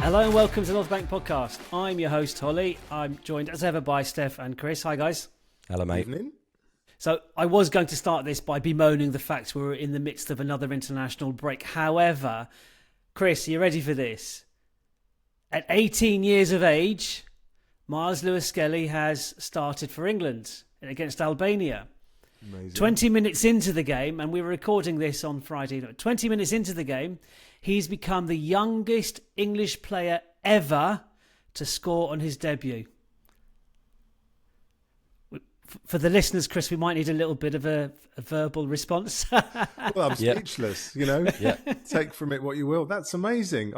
Hello and welcome to the North Bank Podcast. I'm your host, Holly. I'm joined as ever by Steph and Chris. Hi, guys. Hello, mate. Evening. So I was going to start this by bemoaning the fact we were in the midst of another international break. However, Chris, are you ready for this? At 18 years of age, Miles Lewis-Skelly has started for England against Albania. Amazing. 20 minutes into the game, and we were recording this on Friday, 20 minutes into the game, he's become the youngest English player ever to score on his debut. For the listeners, Chris, we might need a little bit of a verbal response. Well, I'm speechless, Take from it what you will. That's amazing.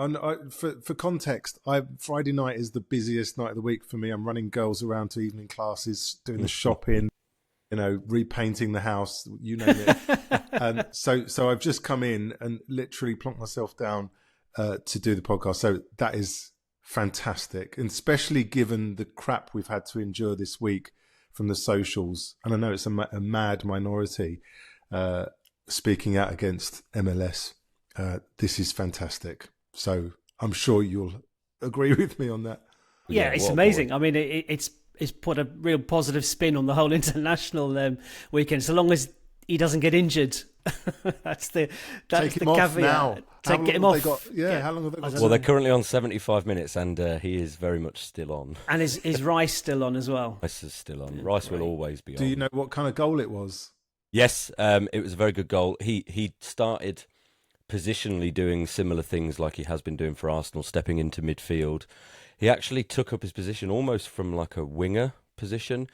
For context, Friday night is the busiest night of the week for me. I'm running girls around to evening classes, doing the shopping, repainting the house, you name it. And so I've just come in and literally plonked myself down to do the podcast. So that is fantastic, and especially given the crap we've had to endure this week from the socials. And I know it's a mad minority speaking out against MLS. This is fantastic. So I'm sure you'll agree with me on that. Yeah, it's amazing. I mean, it's put a real positive spin on the whole international weekend, so long as he doesn't get injured. that's the caveat. Now. Get him off. How long have they got? Well, they're currently on 75 minutes, and he is very much still on. And is Rice still on as well? Rice is still on. Rice will always be on. Do you know what kind of goal it was? Yes, it was a very good goal. He started positionally doing similar things like he has been doing for Arsenal, stepping into midfield. He actually took up his position almost from like a winger position.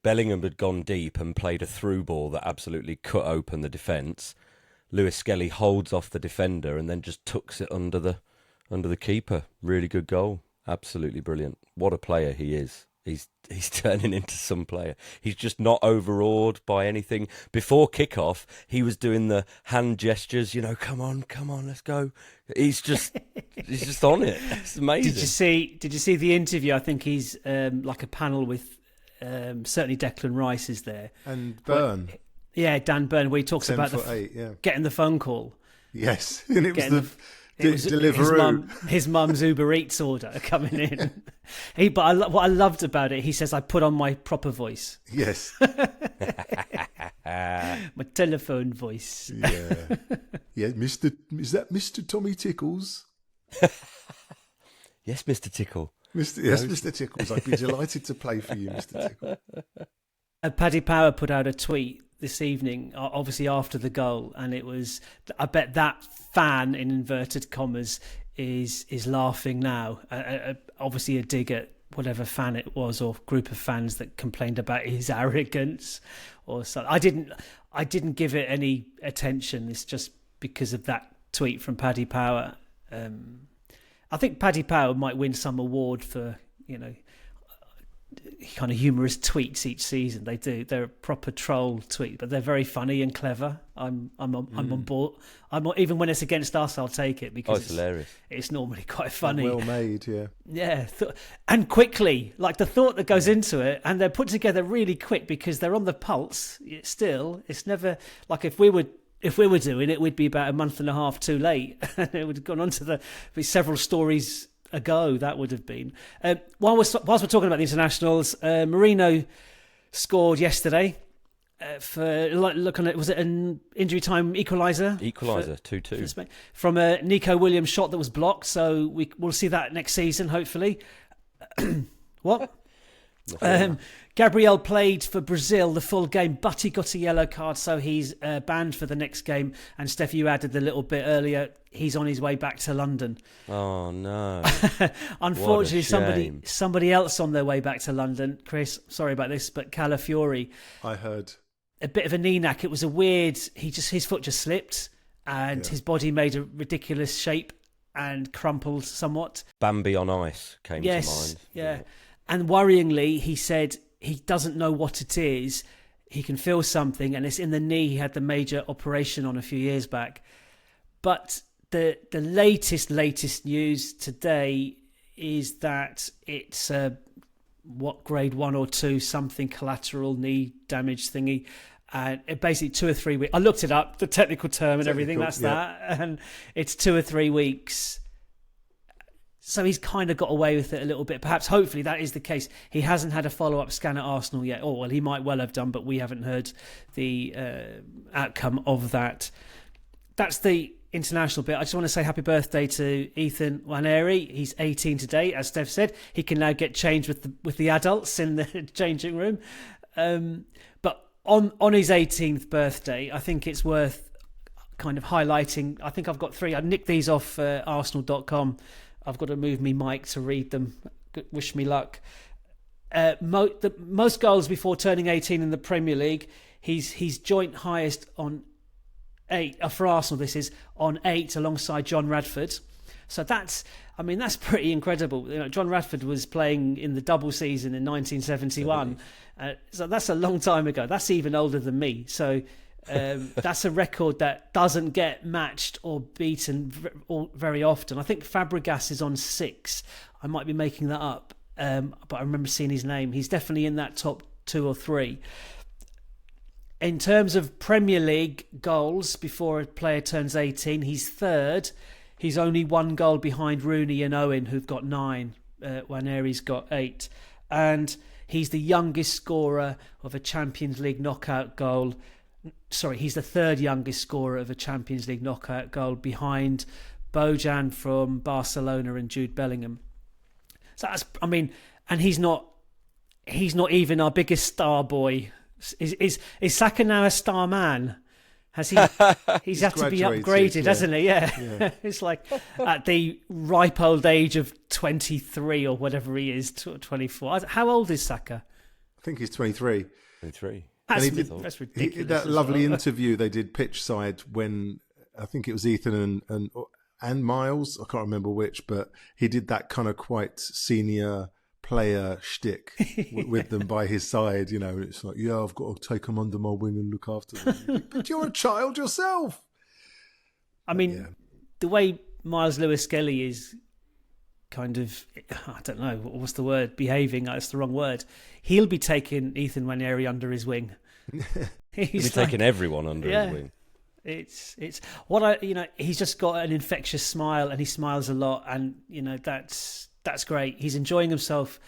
Bellingham had gone deep and played a through ball that absolutely cut open the defence. Lewis-Skelly holds off the defender and then just tucks it under the keeper. Really good goal. Absolutely brilliant. What a player he is. He's turning into some player. He's just not overawed by anything. Before kickoff, he was doing the hand gestures. Come on, let's go. He's just on it. It's amazing. Did you see the interview? I think he's like a panel with certainly Declan Rice is there and Byrne. Dan Byrne, where he talks about getting the phone call. Yes, and it was Deliveroo. His mum's Uber Eats order coming in. What I loved about it, he says, I put on my proper voice. Yes. My telephone voice. Yeah. Yeah, is that Mr. Tommy Tickles? Yes, Mr. Tickle. Mr. Tickles. I'd be delighted to play for you, Mr. Tickle. Paddy Power put out a tweet this evening, obviously after the goal, and it was, I bet that fan in inverted commas is laughing now. Obviously a dig at whatever fan it was or group of fans that complained about his arrogance or something. I didn't give it any attention. It's just because of that tweet from Paddy Power. I think Paddy Power might win some award for, kind of humorous tweets each season. They do. They're a proper troll tweet, but they're very funny and clever. I'm on board. Even when it's against us, I'll take it because it's hilarious. It's normally quite funny. Well made, yeah. Yeah, and quickly, like the thought that goes into it, and they're put together really quick because they're on the pulse. It's never like if we were doing it, we'd be about a month and a half too late. It would have gone on to several stories ago. That would have been. Whilst we're talking about the internationals, Marino scored yesterday for looking at, was it an injury time equaliser? Equaliser 2-2 from a Nico Williams shot that was blocked. So we'll see that next season, hopefully. What? Gabriel played for Brazil the full game, but he got a yellow card, so he's banned for the next game. And Steph, you added the little bit earlier, he's on his way back to London. Oh no. Unfortunately, somebody else on their way back to London. Chris, sorry about this, but Calafiori. I heard. A bit of a knee knack. It was a weird, his foot just slipped and his body made a ridiculous shape and crumpled somewhat. Bambi on ice came to mind. Yeah. And worryingly, he said he doesn't know what it is. He can feel something, and it's in the knee. He had the major operation on a few years back. But the latest news today is that it's grade 1 or 2, something collateral knee damage thingy. And basically 2 or 3 weeks. I looked it up, the technical term and everything. That's that. And it's 2 or 3 weeks. So he's kind of got away with it a little bit. Perhaps, hopefully, that is the case. He hasn't had a follow-up scan at Arsenal yet. Oh, well, he might well have done, but we haven't heard the outcome of that. That's the international bit. I just want to say happy birthday to Ethan Nwaneri. He's 18 today, as Steph said. He can now get changed with the adults in the changing room. But on his 18th birthday, I think it's worth kind of highlighting. I think I've got 3. I nicked these off Arsenal.com. I've got to move me mic to read them. Wish me luck. The most goals before turning 18 in the Premier League. He's joint highest on 8 for Arsenal. This is on 8 alongside John Radford. So that's pretty incredible. You know, John Radford was playing in the double season in 1971. So that's a long time ago. That's even older than me. So. That's a record that doesn't get matched or beaten very often. I think Fabregas is on 6. I might be making that up, but I remember seeing his name. He's definitely in that top 2 or 3. In terms of Premier League goals before a player turns 18, he's 3rd. He's only 1 goal behind Rooney and Owen, who've got 9. Nwaneri's got 8. And he's the youngest scorer of a Champions League knockout goal. Sorry, he's the 3rd youngest scorer of a Champions League knockout goal behind Bojan from Barcelona and Jude Bellingham. So that's, and he's not even our biggest star boy. Is Saka now a star man? Has he? He's had to be upgraded, hasn't he? Yeah. It's like at the ripe old age of 23 or whatever he is, 24. How old is Saka? I think he's 23. 23. That's ridiculous. That lovely interview they did pitch side when I think it was Ethan and Miles, I can't remember which, but he did that kind of quite senior player shtick with them by his side. You know, it's like, yeah, I've got to take them under my wing and look after them. But you're a child yourself. The way Miles Lewis-Skelly is kind of, I don't know, what's the word? Behaving, that's the wrong word. He'll be taking Ethan Nwaneri under his wing. He'll be taking everyone under his wing. It's what he's just got an infectious smile and he smiles a lot, and that's great. He's enjoying himself,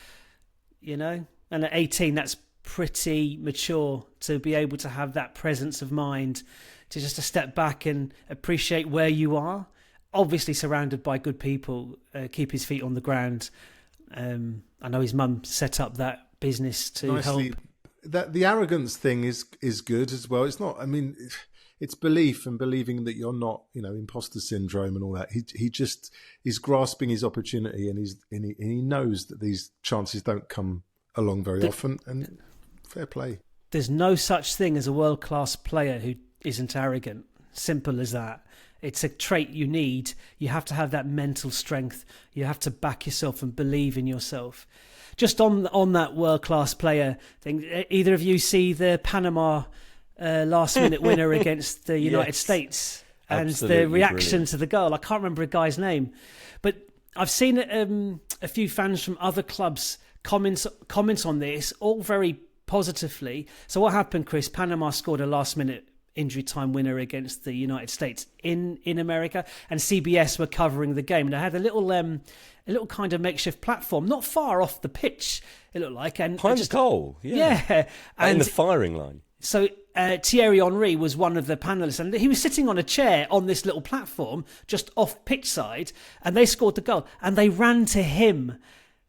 and at 18 that's pretty mature to be able to have that presence of mind to just to step back and appreciate where you are. Obviously surrounded by good people, keep his feet on the ground. I know his mum set up that business to help. That the arrogance thing is good as well. It's not. It's belief and believing that you're not, imposter syndrome and all that. He's grasping his opportunity, and he knows that these chances don't come along very often. And fair play. There's no such thing as a world-class player who isn't arrogant. Simple as that. It's a trait you need. You have to have that mental strength. You have to back yourself and believe in yourself. Just on that world-class player thing, either of you see the Panama last-minute winner against the United States and the reaction to the goal? I can't remember a guy's name, but I've seen a few fans from other clubs comment on this, all very positively. So what happened, Chris? Panama scored a last-minute injury time winner against the United States in America, and CBS were covering the game, and I had a little kind of makeshift platform not far off the pitch, it looked like, and behind the goal, and in the firing line. So Thierry Henry was one of the panelists, and he was sitting on a chair on this little platform just off pitch side, and they scored the goal, and they ran to him,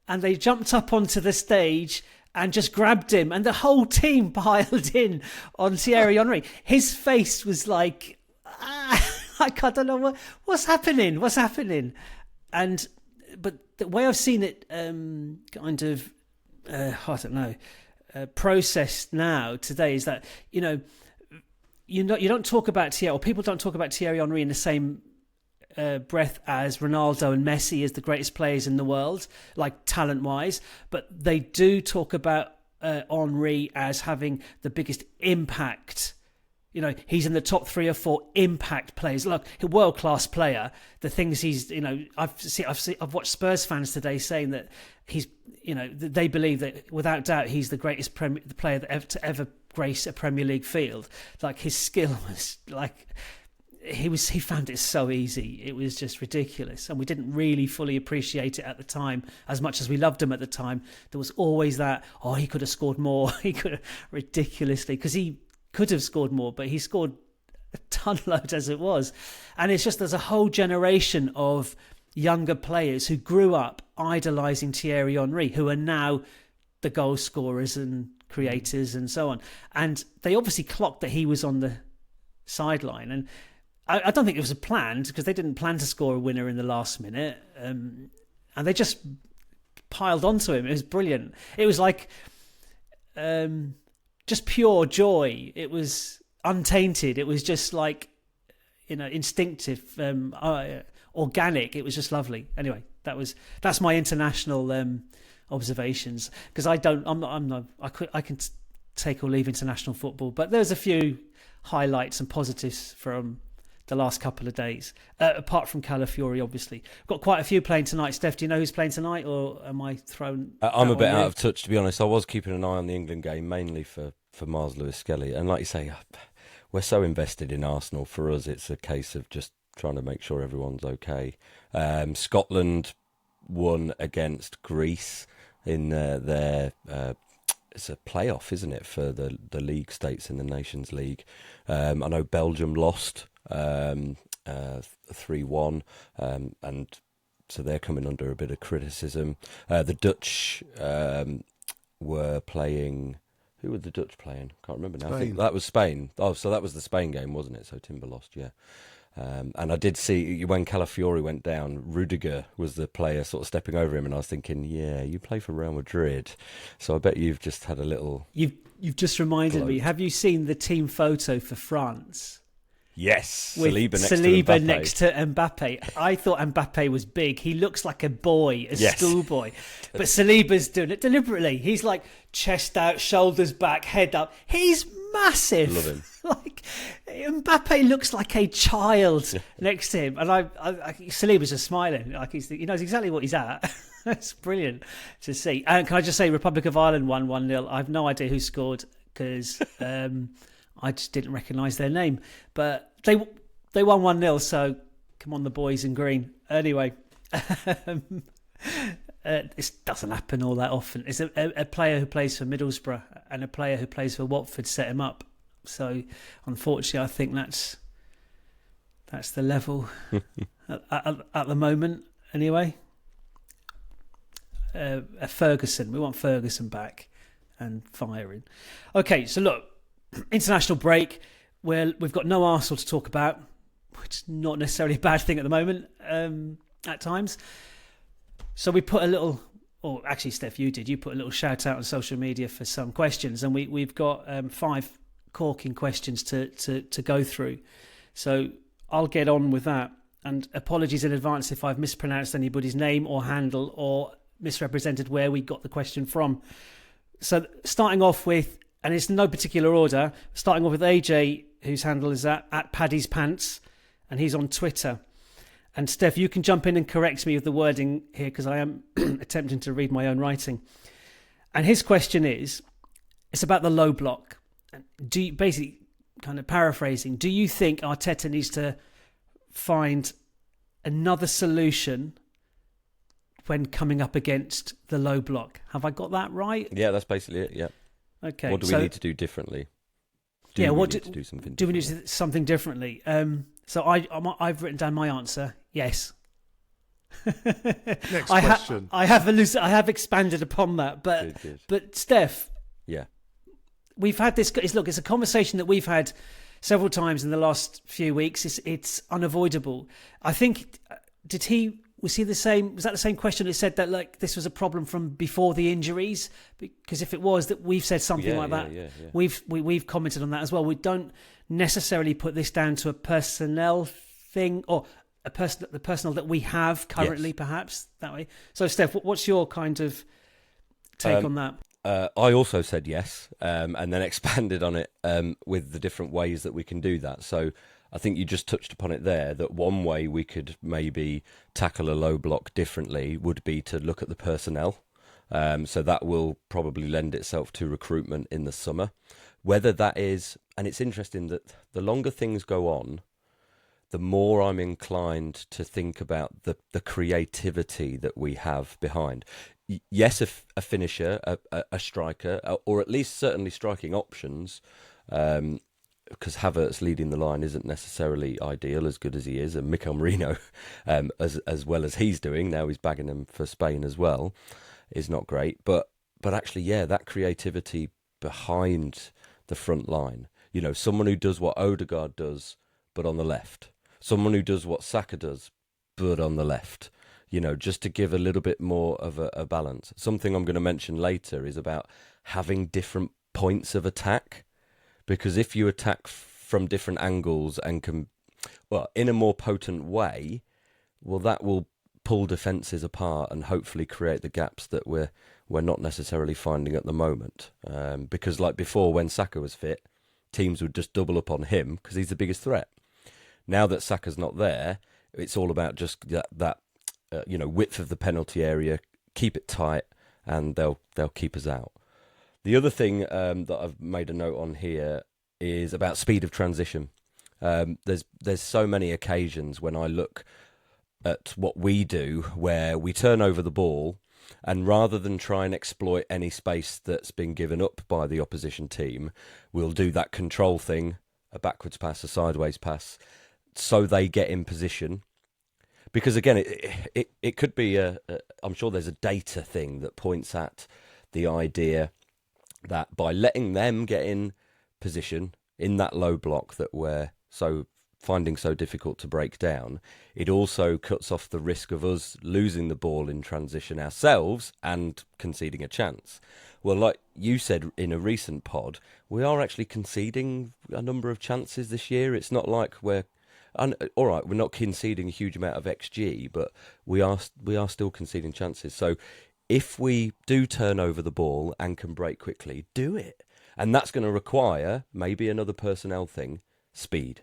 and they jumped up onto the stage and just grabbed him, and the whole team piled in on Thierry Henry. His face was like, I don't know what's happening. But the way I've seen it, processed now today is that you don't talk about Thierry, or people don't talk about Thierry Henry in the same breath as Ronaldo and Messi as the greatest players in the world, like talent-wise, but they do talk about Henry as having the biggest impact. He's in the top 3 or 4 impact players. Look, a world-class player. The things he's, I've watched Spurs fans today saying that he's, they believe that without doubt he's the greatest player that ever grace a Premier League field. Like his skill was like he found it so easy. It was just ridiculous, and we didn't really fully appreciate it at the time as much as we loved him at the time. There was always that, he could have scored more. He could have, ridiculously, because he could have scored more, but he scored a ton load as it was. And it's just, there's a whole generation of younger players who grew up idolising Thierry Henry, who are now the goal scorers and creators and so on. And they obviously clocked that he was on the sideline, and I don't think it was planned, because they didn't plan to score a winner in the last minute, and they just piled onto him. It was brilliant. It was like just pure joy. It was untainted. It was just like, instinctive, organic. It was just lovely. Anyway, that's my international observations, because I can take or leave international football, but there's a few highlights and positives from the last couple of days, apart from Calafiori, obviously. Got quite a few playing tonight. Steph, do you know who's playing tonight, or am I thrown? I'm a bit out of touch, to be honest. I was keeping an eye on the England game, mainly for Mars Lewis-Skelly. And like you say, we're so invested in Arsenal. For us, it's a case of just trying to make sure everyone's okay. Scotland won against Greece in their... it's a playoff, isn't it, for the league states in the Nations League. I know Belgium lost 3-1, and so they're coming under a bit of criticism. The Dutch were playing... Who were the Dutch playing? Can't remember now. Spain. I think that was Spain. Oh, so that was the Spain game, wasn't it? So Timber lost, yeah. And I did see when Calafiori went down, Rudiger was the player sort of stepping over him, and I was thinking, yeah, you play for Real Madrid, so I bet you've just had a little... You've just reminded me. Have you seen the team photo for France? Yes, with Saliba next to Mbappe. I thought Mbappe was big. He looks like a boy, schoolboy. But Saliba's doing it deliberately. He's like chest out, shoulders back, head up. He's massive. Love him. Like Mbappe looks like a child next to him, and Saliba's just smiling. Like he knows exactly what he's at. It's brilliant to see. And can I just say, Republic of Ireland won 1-0. I have no idea who scored, because I just didn't recognise their name. But they won 1-0, so come on, the boys in green. Anyway, this doesn't happen all that often. It's a player who plays for Middlesbrough and a player who plays for Watford set him up. So unfortunately, I think that's the level at the moment. Anyway, Ferguson. We want Ferguson back and firing. Okay, so look, international break. We've got no Arsenal to talk about, which is not necessarily a bad thing at the moment. At times. So we put a little, or actually, Steph, you did. You put a little shout out on social media for some questions, and we've got 5 corking questions to go through. So I'll get on with that. And apologies in advance if I've mispronounced anybody's name or handle or misrepresented where we got the question from. So starting off with, and it's no particular order, starting off with AJ, whose handle is at Paddy's Pants, and he's on Twitter. And Steph, you can jump in and correct me with the wording here, because I am attempting to read my own writing. And his question is, it's about the low block. Basically, kind of paraphrasing, do you think Arteta needs to find another solution when coming up against the low block? Have I got that right? Yeah, that's basically it, yeah. Okay. What do we need to do differently? Do we need to do something differently? So I've written down my answer. Yes. Next question. I have expanded upon that, but Good. But Steph, yeah, we've had this. It's a conversation that we've had several times in the last few weeks. It's unavoidable. I think was he the same? Was that the same question that said that like this was a problem from before the injuries? Because if it was, that we've said something like that. Yeah. We've commented on that as well. We don't necessarily put this down to a personnel thing or the personnel that we have currently, perhaps that way. So, Steph, what's your kind of take on that? I also said yes, and then expanded on it with the different ways that we can do that. So I think you just touched upon it there, that one way we could maybe tackle a low block differently would be to look at the personnel. So that will probably lend itself to recruitment in the summer. Whether that is, and it's interesting that the longer things go on, the more I'm inclined to think about the creativity that we have behind. Yes, a finisher, a striker, or at least certainly striking options, because Havertz leading the line isn't necessarily ideal, as good as he is, and Mikel Merino, as well as he's doing now, he's bagging them for Spain as well, is not great. But actually, yeah, that creativity behind the front line. You know, someone who does what Odegaard does, but on the left. Someone who does what Saka does, but on the left. You know, just to give a little bit more of a balance. Something I'm going to mention later is about having different points of attack. Because if you attack from different angles and can, well, in a more potent way, well, that will pull defences apart and hopefully create the gaps that we're not necessarily finding at the moment. Because like before, when Saka was fit, teams would just double up on him because he's the biggest threat. Now that Saka's not there, it's all about just that width of the penalty area, keep it tight, and they'll keep us out. The other thing that I've made a note on here is about speed of transition. There's so many occasions when I look at what we do where we turn over the ball, and rather than try and exploit any space that's been given up by the opposition team, we'll do that control thing, a backwards pass, a sideways pass, so they get in position. Because again, it could be I'm sure there's a data thing that points at the idea that by letting them get in position in that low block that we're finding so difficult to break down, it also cuts off the risk of us losing the ball in transition ourselves and conceding a chance. Well, like you said in a recent pod, we are actually conceding a number of chances this year. It's not like we're not conceding a huge amount of XG, but we are still conceding chances. So if we do turn over the ball and can break quickly, do it. And that's going to require maybe another personnel thing, speed.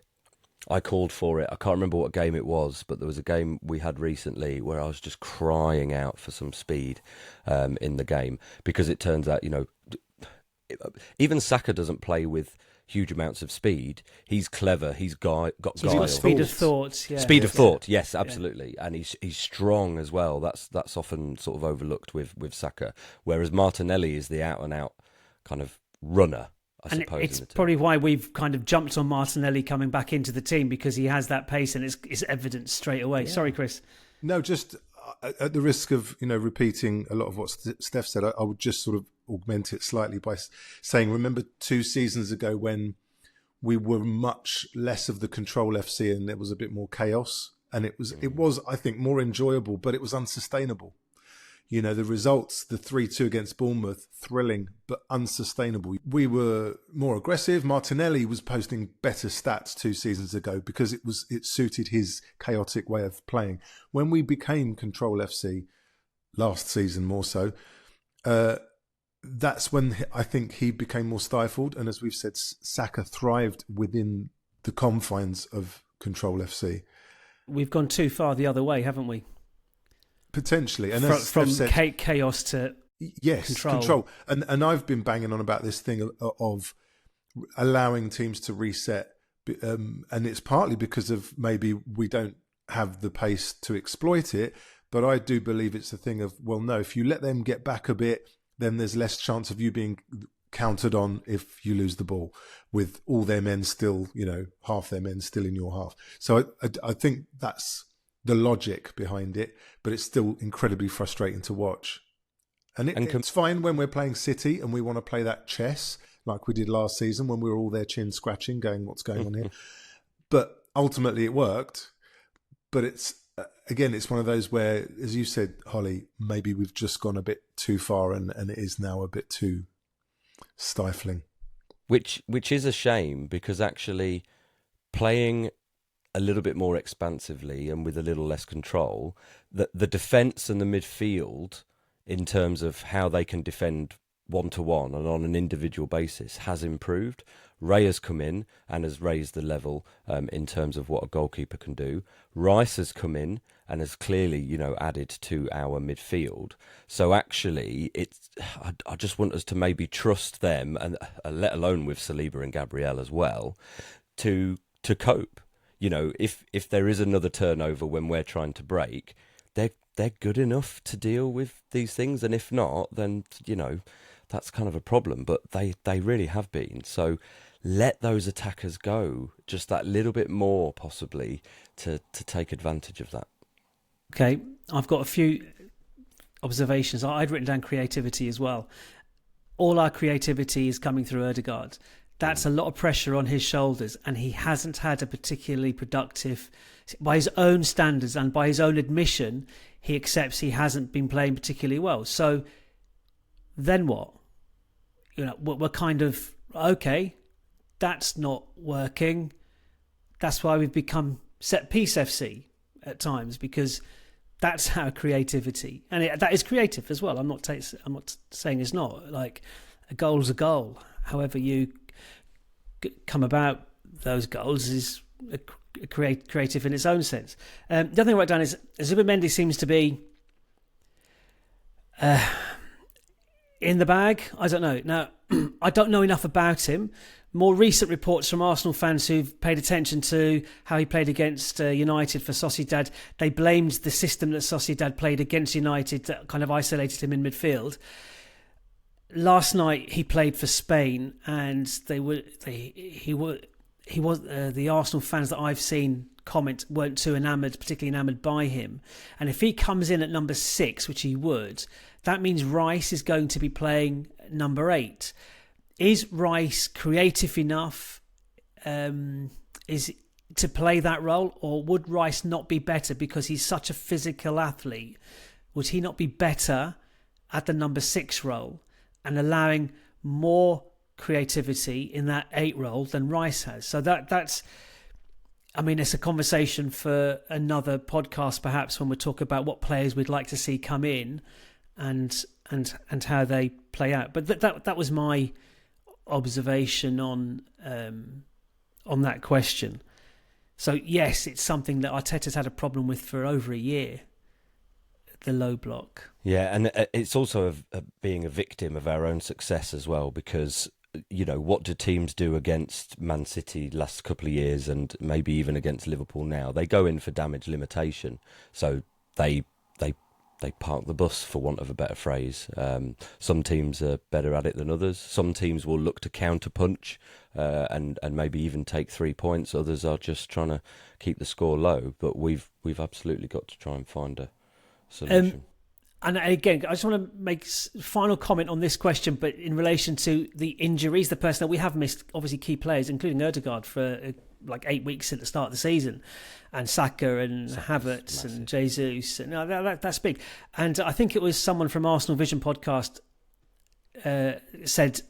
I called for it. I can't remember what game it was, but there was a game we had recently where I was just crying out for some speed in the game, because it turns out, even Saka doesn't play with huge amounts of speed. He's clever. He's got guile. He's got speed of thought. Yeah. Speed of thought. Yes, absolutely. Yeah. And he's strong as well. That's often sort of overlooked with Saka. Whereas Martinelli is the out and out kind of runner, I suppose. It's probably why we've kind of jumped on Martinelli coming back into the team, because he has that pace and it's evident straight away. Yeah. Sorry, Chris. No, just at the risk of repeating a lot of what Steph said, I would just sort of augment it slightly by saying, remember 2 seasons ago when we were much less of the control FC and there was a bit more chaos, and it was I think more enjoyable, but it was unsustainable. The results, the 3-2 against Bournemouth, thrilling but unsustainable. We were more aggressive. Martinelli was posting better stats 2 seasons ago because it suited his chaotic way of playing. When we became Control FC last season, more so, that's when I think he became more stifled. And as we've said, Saka thrived within the confines of Control FC. We've gone too far the other way, haven't we? Potentially. And from chaos to control. And I've been banging on about this thing of allowing teams to reset. And it's partly because of maybe we don't have the pace to exploit it. But I do believe it's a thing of, well, no, if you let them get back a bit, then there's less chance of you being countered on if you lose the ball with all their men still, half their men still in your half. So I think that's the logic behind it, but it's still incredibly frustrating to watch. And it's fine when we're playing City and we want to play that chess like we did last season when we were all there chin scratching going, what's going on here? But ultimately it worked. But it's one of those where, as you said, Holly, maybe we've just gone a bit too far and it is now a bit too stifling. Which is a shame, because actually playing a little bit more expansively and with a little less control, the defence and the midfield, in terms of how they can defend one-to-one and on an individual basis, has improved. Ray has come in and has raised the level in terms of what a goalkeeper can do. Rice has come in and has clearly, added to our midfield. So actually, I just want us to maybe trust them, and let alone with Saliba and Gabriel as well, to cope. you know, if there is another turnover when we're trying to break, they're good enough to deal with these things. And if not, then, you know, that's kind of a problem. But they really have been. So let those attackers go just that little bit more, possibly, to take advantage of that. Okay, I've got a few observations. I'd written down creativity as well. All our creativity is coming through Ødegaard. That's a lot of pressure on his shoulders, and he hasn't had a particularly productive, by his own standards and by his own admission, he accepts he hasn't been playing particularly well. So then what? You know, we're kind of, okay, that's not working. That's why we've become set piece FC at times, because that's our creativity, and that is creative as well. I'm not saying it's not. Like, a goal's a goal. However you come about those goals is creative in its own sense. The other thing I wrote down is Zubimendi seems to be in the bag. I don't know. Now, I don't know enough about him. More recent reports from Arsenal fans who've paid attention to how he played against United for Sociedad, they blamed the system that Sociedad played against United that kind of isolated him in midfield. Last night he played for Spain, and the Arsenal fans that I've seen comment weren't too particularly enamoured by him. And if he comes in at number 6, which he would, that means Rice is going to be playing number 8. Is Rice creative enough to play that role, or would Rice not be better because he's such a physical athlete? Would he not be better at the number 6 role and allowing more creativity in that 8 role than Rice has? So that's, I mean, it's a conversation for another podcast, perhaps, when we talk about what players we'd like to see come in and how they play out. But that was my observation on that question. So yes, it's something that Arteta's had a problem with for over a year, the low block. Yeah, and it's also being a victim of our own success as well, because, you know, what do teams do against Man City last couple of years, and maybe even against Liverpool now? They go in for damage limitation, so they park the bus, for want of a better phrase. Some teams are better at it than others. Some teams will look to counter punch and maybe even take 3 points. Others are just trying to keep the score low. But we've absolutely got to try and find a solution. And again, I just want to make a final comment on this question, but in relation to the injuries, the personnel, we have missed obviously key players, including Ødegaard, for like 8 weeks at the start of the season, and Saka and Havertz and Jesus. And that's big. And I think it was someone from Arsenal Vision podcast said,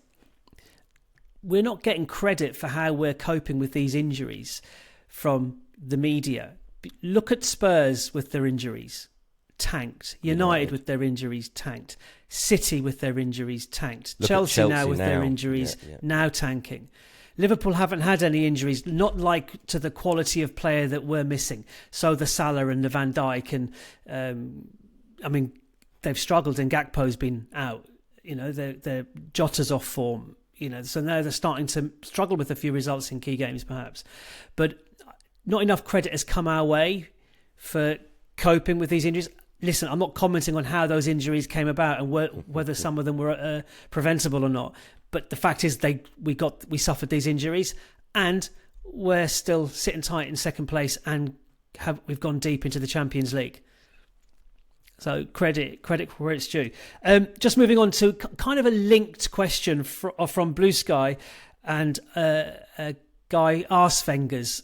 we're not getting credit for how we're coping with these injuries from the media. Look at Spurs with their injuries. Tanked. United with their injuries, tanked. City with their injuries, tanked. Chelsea now with their injuries, now tanking. Liverpool haven't had any injuries, not like to the quality of player that we're missing. So the Salah and the Van Dijk, and I mean, they've struggled, and Gakpo's been out. You know, their Jota's off form. You know, so now they're starting to struggle with a few results in key games, perhaps. But not enough credit has come our way for coping with these injuries. Listen, I'm not commenting on how those injuries came about and whether some of them were preventable or not. But the fact is, we suffered these injuries, and we're still sitting tight in second place, and we've gone deep into the Champions League. So credit where it's due. Just moving on to kind of a linked question from Blue Sky and a guy Arsfengers.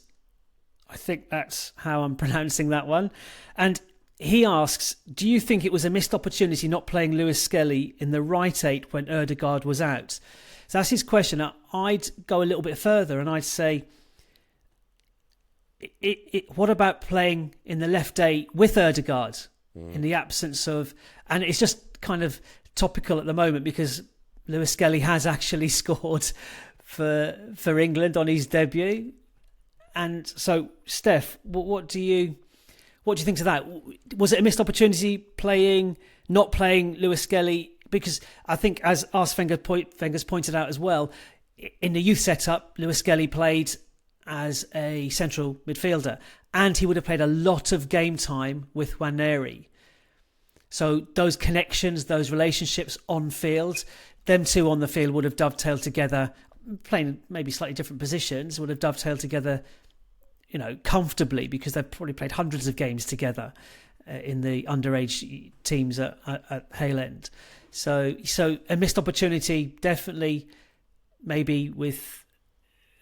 I think that's how I'm pronouncing that one. And he asks, do you think it was a missed opportunity not playing Lewis Skelly in the right 8 when Ødegaard was out? So that's his question. Now, I'd go a little bit further and I'd say, what about playing in the left 8 with Ødegaard in the absence of... And it's just kind of topical at the moment because Lewis Skelly has actually scored for England on his debut. And so, Steph, what do you think to that? Was it a missed opportunity not playing Lewis Skelly? Because I think, as Arsfengers pointed out as well, in the youth setup, Lewis Skelly played as a central midfielder, and he would have played a lot of game time with Nwaneri. So those connections, those relationships on field, them two on the field would have dovetailed together, playing maybe slightly different positions, would have dovetailed together, comfortably, because they've probably played hundreds of games together in the underage teams at Hale End. So a missed opportunity, definitely, maybe with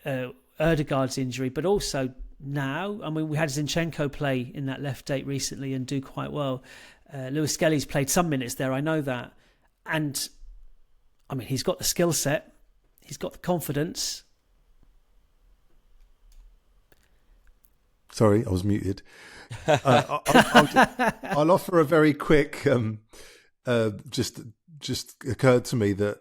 Erdegaard's injury, but also now. I mean, we had Zinchenko play in that left eight recently and do quite well. Lewis Skelly's played some minutes there, I know that. And, I mean, he's got the skill set. He's got the confidence. Sorry, I was muted. I'll offer a very quick, just occurred to me that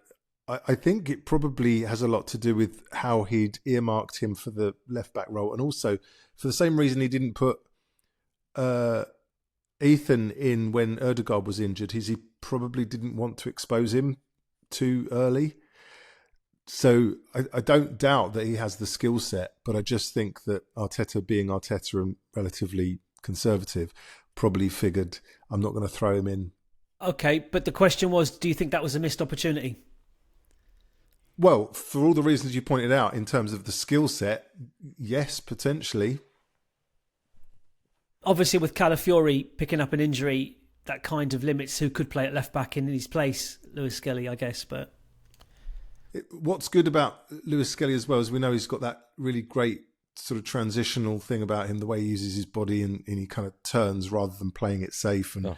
I think it probably has a lot to do with how he'd earmarked him for the left-back role, and also for the same reason he didn't put Ethan in when Erdegaard was injured. He probably didn't want to expose him too early. So I don't doubt that he has the skill set, but I just think that Arteta, being Arteta and relatively conservative, probably figured, I'm not going to throw him in. Okay, but the question was, do you think that was a missed opportunity? Well, for all the reasons you pointed out, in terms of the skill set, yes, potentially. Obviously, with Calafiori picking up an injury, that kind of limits who could play at left back in his place. Lewis Skelly, I guess, but what's good about Lewis Skelly as well is we know he's got that really great sort of transitional thing about him, the way he uses his body and he kind of turns rather than playing it safe. And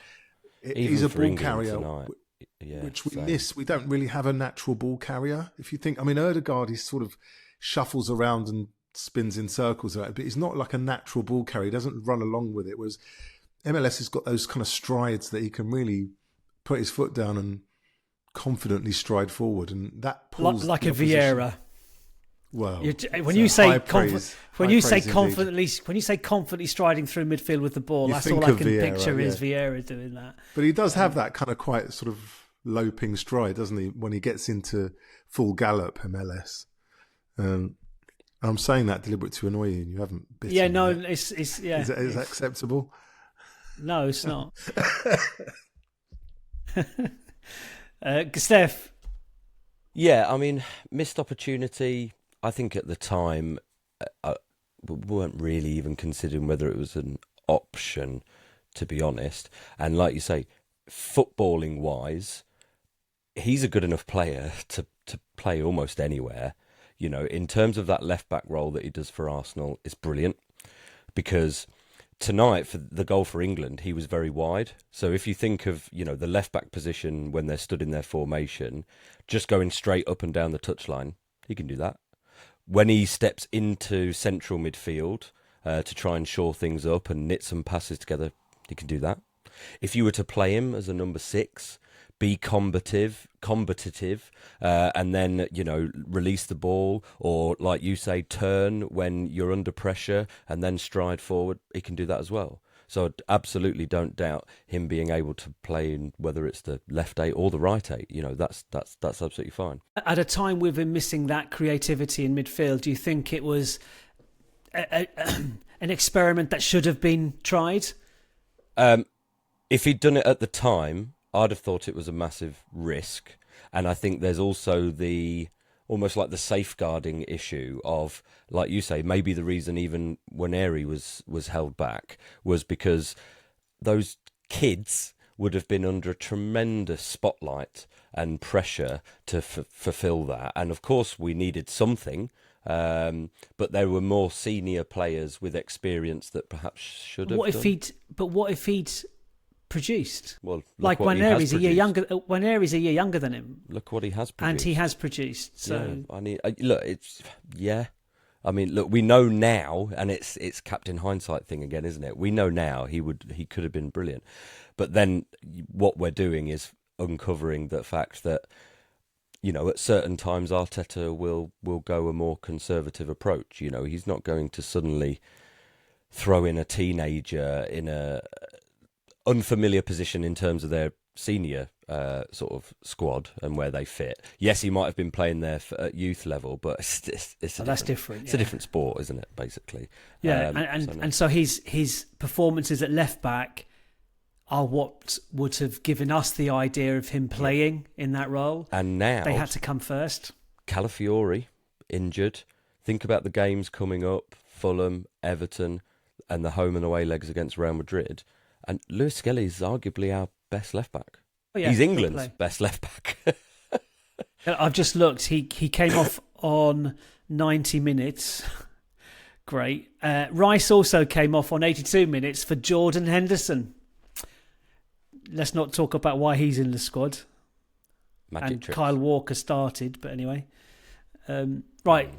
he's a ball carrier, which we miss. We don't really have a natural ball carrier. If you think, I mean, Erdegaard, he sort of shuffles around and spins in circles, but he's not like a natural ball carrier. He doesn't run along with it. Whereas MLS has got those kind of strides that he can really put his foot down and confidently stride forward, and that pulls like a Vieira. Well, when you say confidently striding through midfield with the ball, that's all I can picture is Vieira doing that. But he does have that kind of quite sort of loping stride, doesn't he? When he gets into full gallop, MLS. I'm saying that deliberate to annoy you, and you haven't bitten. Yeah, no, yet. it's Is that acceptable? No, it's not. Steph. Yeah, I mean, missed opportunity. I think at the time we weren't really even considering whether it was an option, to be honest. And like you say, footballing wise, he's a good enough player to play almost anywhere. In terms of that left back role that he does for Arsenal, it's brilliant, because tonight, for the goal for England, he was very wide. So if you think of, the left-back position when they're stood in their formation, just going straight up and down the touchline, he can do that. When he steps into central midfield to try and shore things up and knit some passes together, he can do that. If you were to play him as a number 6, be combative, and then, release the ball, or like you say, turn when you're under pressure and then stride forward, he can do that as well. So I absolutely don't doubt him being able to play in whether it's the left 8 or the right 8. That's absolutely fine. At a time we've been missing that creativity in midfield, do you think it was an experiment that should have been tried? If he'd done it at the time, I'd have thought it was a massive risk. And I think there's also almost like the safeguarding issue of, like you say, maybe the reason even Nwaneri was held back was because those kids would have been under a tremendous spotlight and pressure to fulfill that. And of course we needed something, but there were more senior players with experience that perhaps should have What if he'd produced? Well, like Nwaneri's a year younger. Nwaneri's a year younger than him. Look what he has produced, and he has produced. So I mean, look, we know now, and it's Captain Hindsight thing again, isn't it? We know now he could have been brilliant, but then what we're doing is uncovering the fact that, at certain times Arteta will go a more conservative approach. He's not going to suddenly throw in a teenager in a unfamiliar position in terms of their senior sort of squad and where they fit. Yes, he might have been playing there at youth level, but that's different. It's a different sport, isn't it? Basically, and so his performances at left back are what would have given us the idea of him playing in that role. And now they had to come first. Calafiori injured. Think about the games coming up: Fulham, Everton, and the home and away legs against Real Madrid. And Lewis Skelly is arguably our best left back. Oh, yeah, he's England's best left back. I've just looked. He came off on 90 minutes. Great. Rice also came off on 82 minutes for Jordan Henderson. Let's not talk about why he's in the squad. Magic and tricks. Kyle Walker started, but anyway. Right.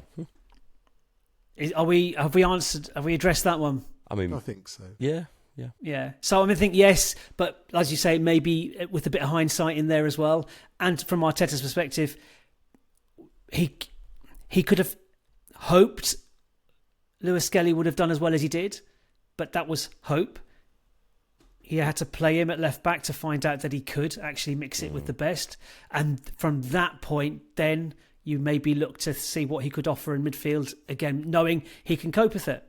Have we addressed that one? I think so. Yeah. So I think yes, but as you say, maybe with a bit of hindsight in there as well. And from Arteta's perspective, he could have hoped Lewis Skelly would have done as well as he did, but that was hope. He had to play him at left back to find out that he could actually mix it with the best. And from that point, then you maybe look to see what he could offer in midfield again, knowing he can cope with it.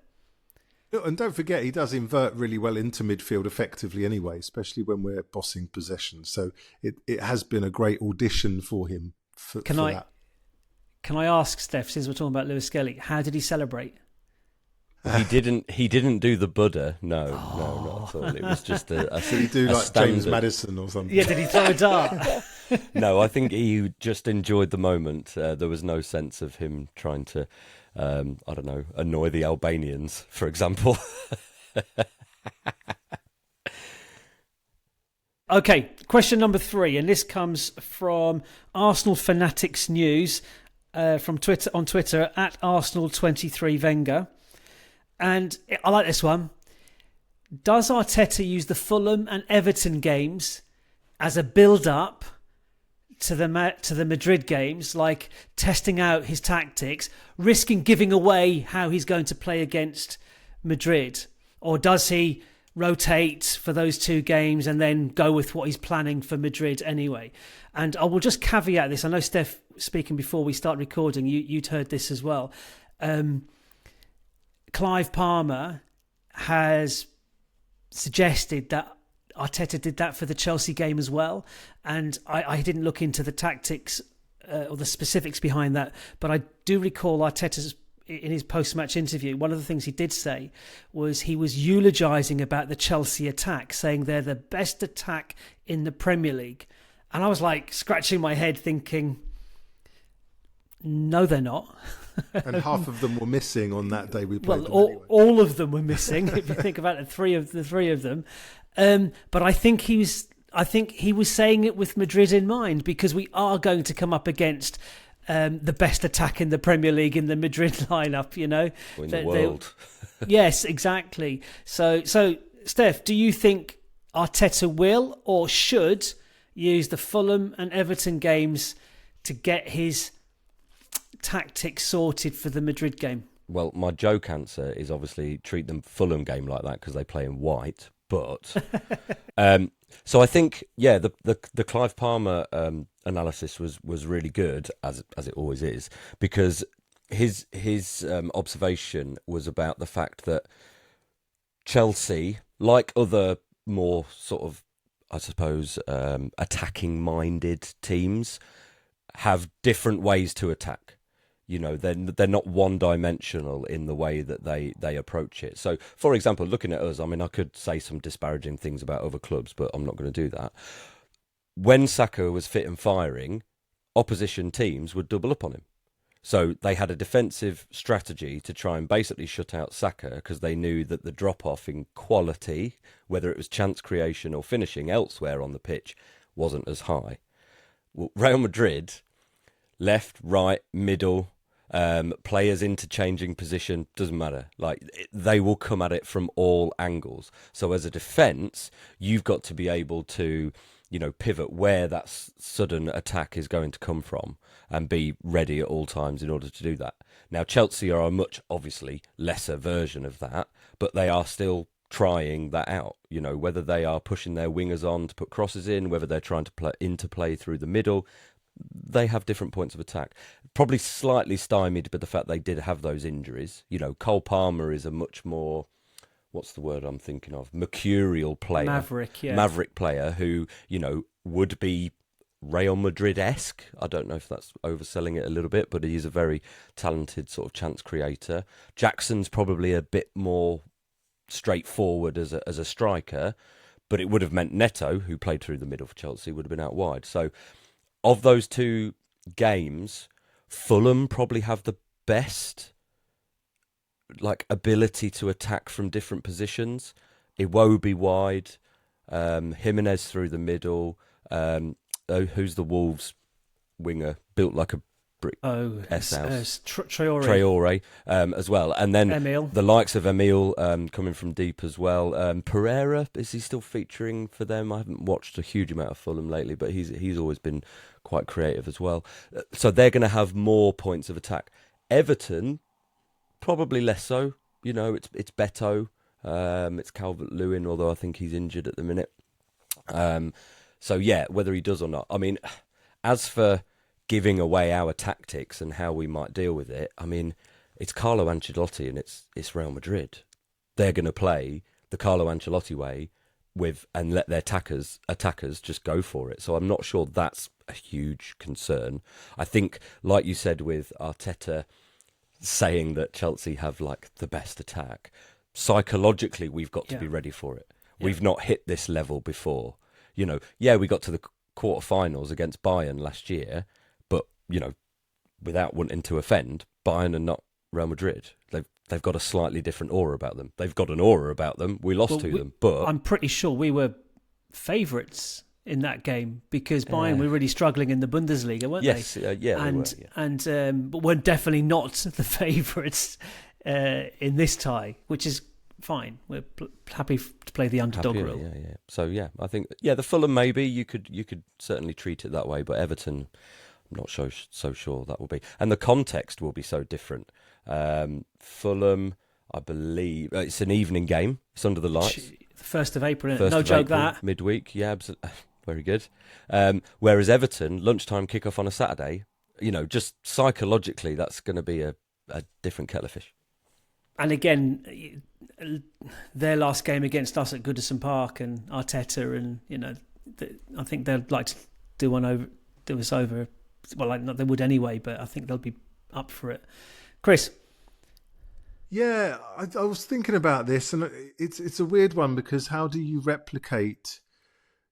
And don't forget, he does invert really well into midfield effectively anyway, especially when we're bossing possession. So it has been a great audition for him for that. Can I ask, Steph, since we're talking about Lewis Skelly, how did he celebrate? He didn't do the Buddha. No, not at all. It was just a did he do like standard. James Maddison or something? Yeah, did he throw a dart? No, I think he just enjoyed the moment. There was no sense of him trying to, annoy the Albanians, for example. Okay, question number 3, and this comes from Arsenal Fanatics News from Twitter at Arsenal23Wenger. And I like this one. Does Arteta use the Fulham and Everton games as a build-up to the Madrid games, like testing out his tactics, risking giving away how he's going to play against Madrid? Or does he rotate for those 2 games and then go with what he's planning for Madrid anyway? And I will just caveat this. I know, Steph, speaking before we start recording, you'd heard this as well. Clive Palmer has suggested that Arteta did that for the Chelsea game as well. And I didn't look into the tactics or the specifics behind that, but I do recall Arteta's, in his post-match interview, one of the things he did say was he was eulogising about the Chelsea attack, saying they're the best attack in the Premier League. And I was like scratching my head thinking, no, they're not. And half of them were missing on that day we played. Well, them anyway. all of them were missing. If you think about the three of them, but I think he was saying it with Madrid in mind, because we are going to come up against the best attack in the Premier League in the Madrid lineup. You know, in the world. Yes, exactly. So, Steph, do you think Arteta will or should use the Fulham and Everton games to get his tactics sorted for the Madrid game? Well, my joke answer is obviously treat the Fulham game like that because they play in white. But so I think, the Clive Palmer analysis was really good, as it always is, because his observation was about the fact that Chelsea, like other more sort of, I suppose, attacking-minded teams, have different ways to attack. You know, they're not one-dimensional in the way that they approach it. So, for example, looking at us, I mean, I could say some disparaging things about other clubs, but I'm not going to do that. When Saka was fit and firing, opposition teams would double up on him. So they had a defensive strategy to try and basically shut out Saka, because they knew that the drop-off in quality, whether it was chance creation or finishing elsewhere on the pitch, wasn't as high. Well, Real Madrid, left, right, middle, players interchanging position, doesn't matter. Like, they will come at it from all angles. So as a defence, you've got to be able to, pivot where that sudden attack is going to come from and be ready at all times in order to do that. Now, Chelsea are a much, obviously, lesser version of that, but they are still trying that out. Whether they are pushing their wingers on to put crosses in, whether they're trying to interplay through the middle. They have different points of attack. Probably slightly stymied by the fact they did have those injuries. Cole Palmer is a much more, what's the word I'm thinking of? Mercurial player. Maverick player who, would be Real Madrid-esque. I don't know if that's overselling it a little bit, but he's a very talented sort of chance creator. Jackson's probably a bit more straightforward as a striker, but it would have meant Neto, who played through the middle for Chelsea, would have been out wide. So of those two games, Fulham probably have the best ability to attack from different positions. Iwobi wide, Jimenez through the middle. Who's the Wolves winger? Built like a brick. Traore as well. And then Emile. The likes of Emile coming from deep as well. Pereira, is he still featuring for them? I haven't watched a huge amount of Fulham lately, but he's always been quite creative as well. So they're going to have more points of attack. Everton, probably less so. It's Beto. It's Calvert-Lewin, although I think he's injured at the minute. So yeah, whether he does or not. I mean, as for giving away our tactics and how we might deal with it, I mean, it's Carlo Ancelotti and it's Real Madrid. They're going to play the Carlo Ancelotti way and let their attackers just go for it. So I'm not sure that's a huge concern. I think, like you said with Arteta saying that Chelsea have the best attack, psychologically we've got to be ready for it. Yeah. We've not hit this level before. We got to the quarterfinals against Bayern last year, but without wanting to offend, Bayern are not Real Madrid. They've got a slightly different aura about them. They've got an aura about them. We lost to them, but I'm pretty sure we were favourites in that game because Bayern were really struggling in the Bundesliga, weren't they? Yes, they were, but we're definitely not the favourites in this tie, which is fine. We're happy to play the underdog role. Yeah. So I think the Fulham maybe you could certainly treat it that way, but Everton, I'm not so sure that will be, and the context will be so different. Fulham, I believe it's an evening game. It's under the lights. The 1st of April, isn't it? No joke. That midweek, absolutely, very good. Whereas Everton, lunchtime kickoff on a Saturday. Just psychologically, that's going to be a different kettle of fish. And again, their last game against us at Goodison Park and Arteta, and I think they'd like to do us over. Well, they would anyway, but I think they'll be up for it. Chris. Yeah, I was thinking about this, and it's a weird one because how do you replicate,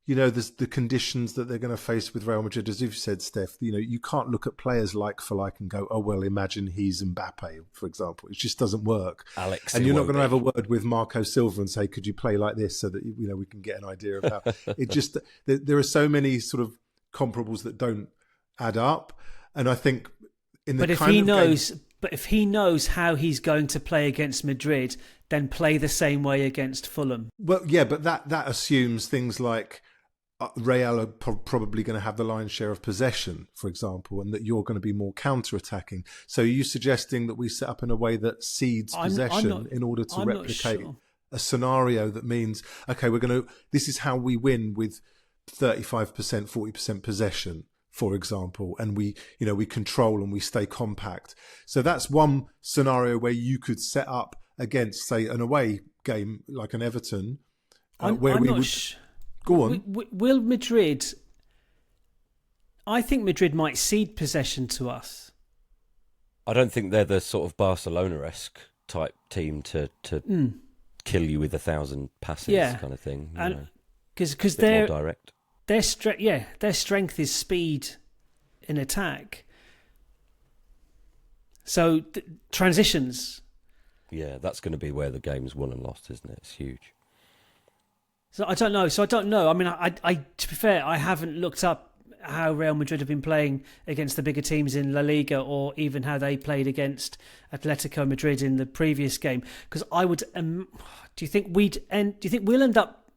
the conditions that they're going to face with Real Madrid? As you've said, Steph, you can't look at players like for like and go, oh, well, imagine he's Mbappe, for example. It just doesn't work. Alex, and you're not going to have a word with Marco Silva and say, could you play like this so that, we can get an idea of how it just, there are so many sort of comparables that don't add up. And I think But if he knows how he's going to play against Madrid, then play the same way against Fulham. Well, yeah, but that assumes things like Real are probably going to have the lion's share of possession, for example, and that you're going to be more counter-attacking. So are you suggesting that we set up in a way that cedes possession in order to replicate a scenario that means, okay, this is how we win with 35%, 40% possession, for example, and we control and we stay compact. So that's one scenario where you could set up against, say, an away game like an Everton, Go on. Will Madrid? I think Madrid might cede possession to us. I don't think they're the sort of Barcelona-esque type team to kill you with 1,000 passes kind of thing. Because they're more direct. Their strength is speed in attack. So transitions. Yeah, that's going to be where the game's won and lost, isn't it? It's huge. So I don't know. I mean, I to be fair, I haven't looked up how Real Madrid have been playing against the bigger teams in La Liga, or even how they played against Atletico Madrid in the previous game. Because I would, do you think we'll end up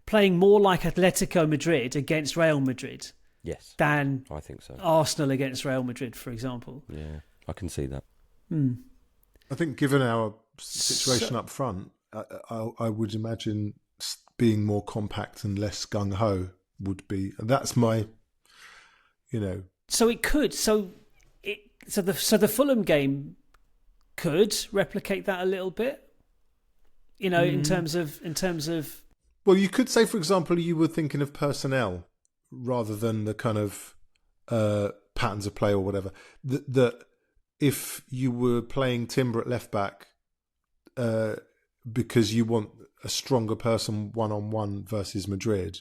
playing more like Atletico Madrid against Real Madrid? Yes, than I think so. Arsenal against Real Madrid, for example. Yeah, I can see that. I think given our situation up front, I would imagine being more compact and less gung ho would be. And that's my, So it could. So the Fulham game could replicate that a little bit. In terms of. Well, you could say, for example, you were thinking of personnel rather than the kind of patterns of play or whatever. That if you were playing Timber at left back because you want a stronger person one-on-one versus Madrid,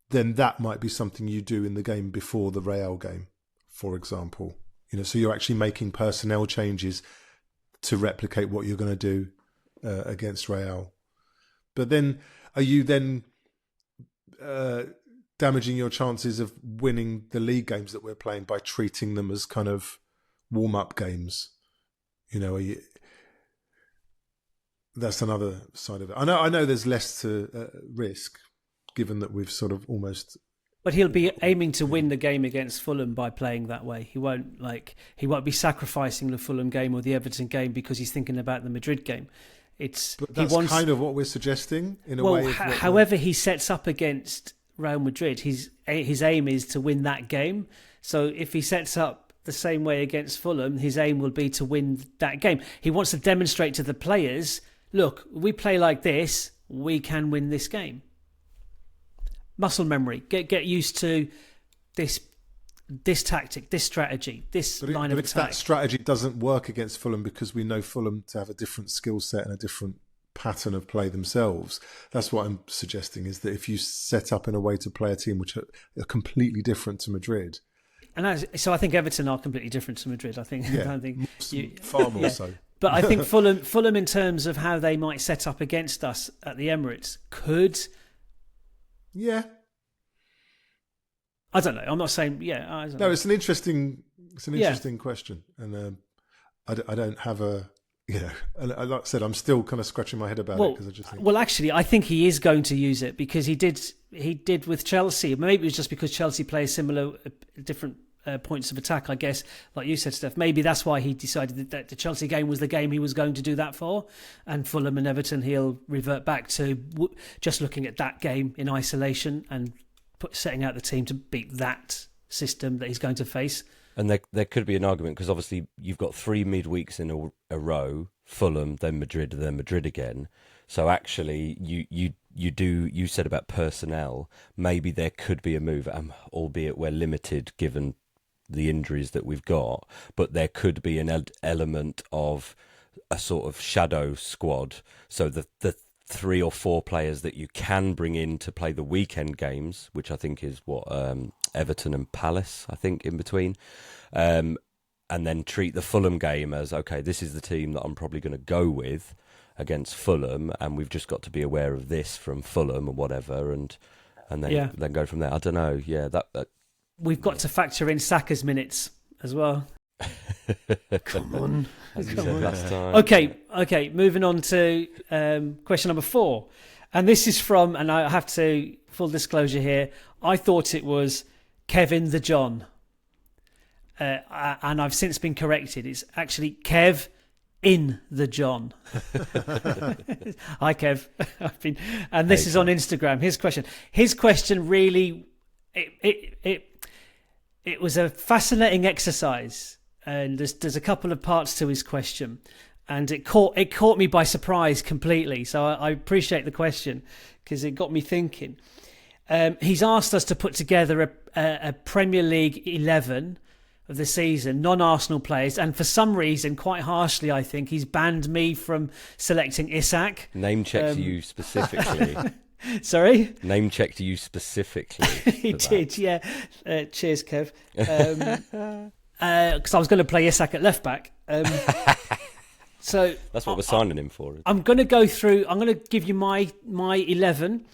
then that might be something you do in the game before the Real game, for example. So you're actually making personnel changes to replicate what you're going to do against Real. But then, are you then damaging your chances of winning the league games that we're playing by treating them as kind of warm-up games? That's another side of it. I know there's less to risk, given that we've sort of almost. But he'll be aiming to win the game against Fulham by playing that way. He won't be sacrificing the Fulham game or the Everton game because he's thinking about the Madrid game. But that's kind of what we're suggesting in a way. However he sets up against Real Madrid, his aim is to win that game. So if he sets up the same way against Fulham, his aim will be to win that game. He wants to demonstrate to the players, look, we play like this, we can win this game. Muscle memory. Get used to this tactic, this strategy, this line of attack. That strategy doesn't work against Fulham because we know Fulham to have a different skill set and a different pattern of play themselves. That's what I'm suggesting, is that if you set up in a way to play a team which are completely different to Madrid. So I think Everton are completely different to Madrid. I think far more so. But I think Fulham in terms of how they might set up against us at the Emirates could. Yeah. I don't know. I'm not saying. Yeah. I don't know. It's an interesting question, and I don't have a. And like I said, I'm still kind of scratching my head about it because I just think. Well, actually, I think he is going to use it because he did with Chelsea. Maybe it was just because Chelsea play similar, different points of attack. I guess, like you said, Steph. Maybe that's why he decided that the Chelsea game was the game he was going to do that for, and Fulham and Everton he'll revert back to just looking at that game in isolation and setting out the team to beat that system that he's going to face. And there could be an argument because obviously you've got 3 midweeks in a row: Fulham, then Madrid again. So actually, you said about personnel. Maybe there could be a move, albeit we're limited given the injuries that we've got. But there could be an element of a sort of shadow squad. So the 3 or 4 players that you can bring in to play the weekend games, which I think is Everton and Palace, I think, in between, and then treat the Fulham game as, okay, this is the team that I'm probably going to go with against Fulham, and we've just got to be aware of this from Fulham or whatever, and then go from there. I don't know. Yeah, that we've got to factor in Saka's minutes as well. Come on. As you said last time. Okay. Moving on to question number 4, and this is from, and I have to full disclosure here, I thought it was Kevin the John, and I've since been corrected. It's actually Kev in the John. Hi Kev. And this is on Instagram. His question really, it was a fascinating exercise. And there's a couple of parts to his question, and it caught me by surprise completely. So I appreciate the question because it got me thinking. He's asked us to put together a Premier League 11 of the season, non-Arsenal players, and for some reason, quite harshly, I think, he's banned me from selecting Isak. Name checked you specifically. Sorry? Name checked you specifically. He did, yeah. Cheers, Kev. Because I was going to play Isak at left back. So that's what we're signing him for. I'm going to go through. I'm going to give you my 11,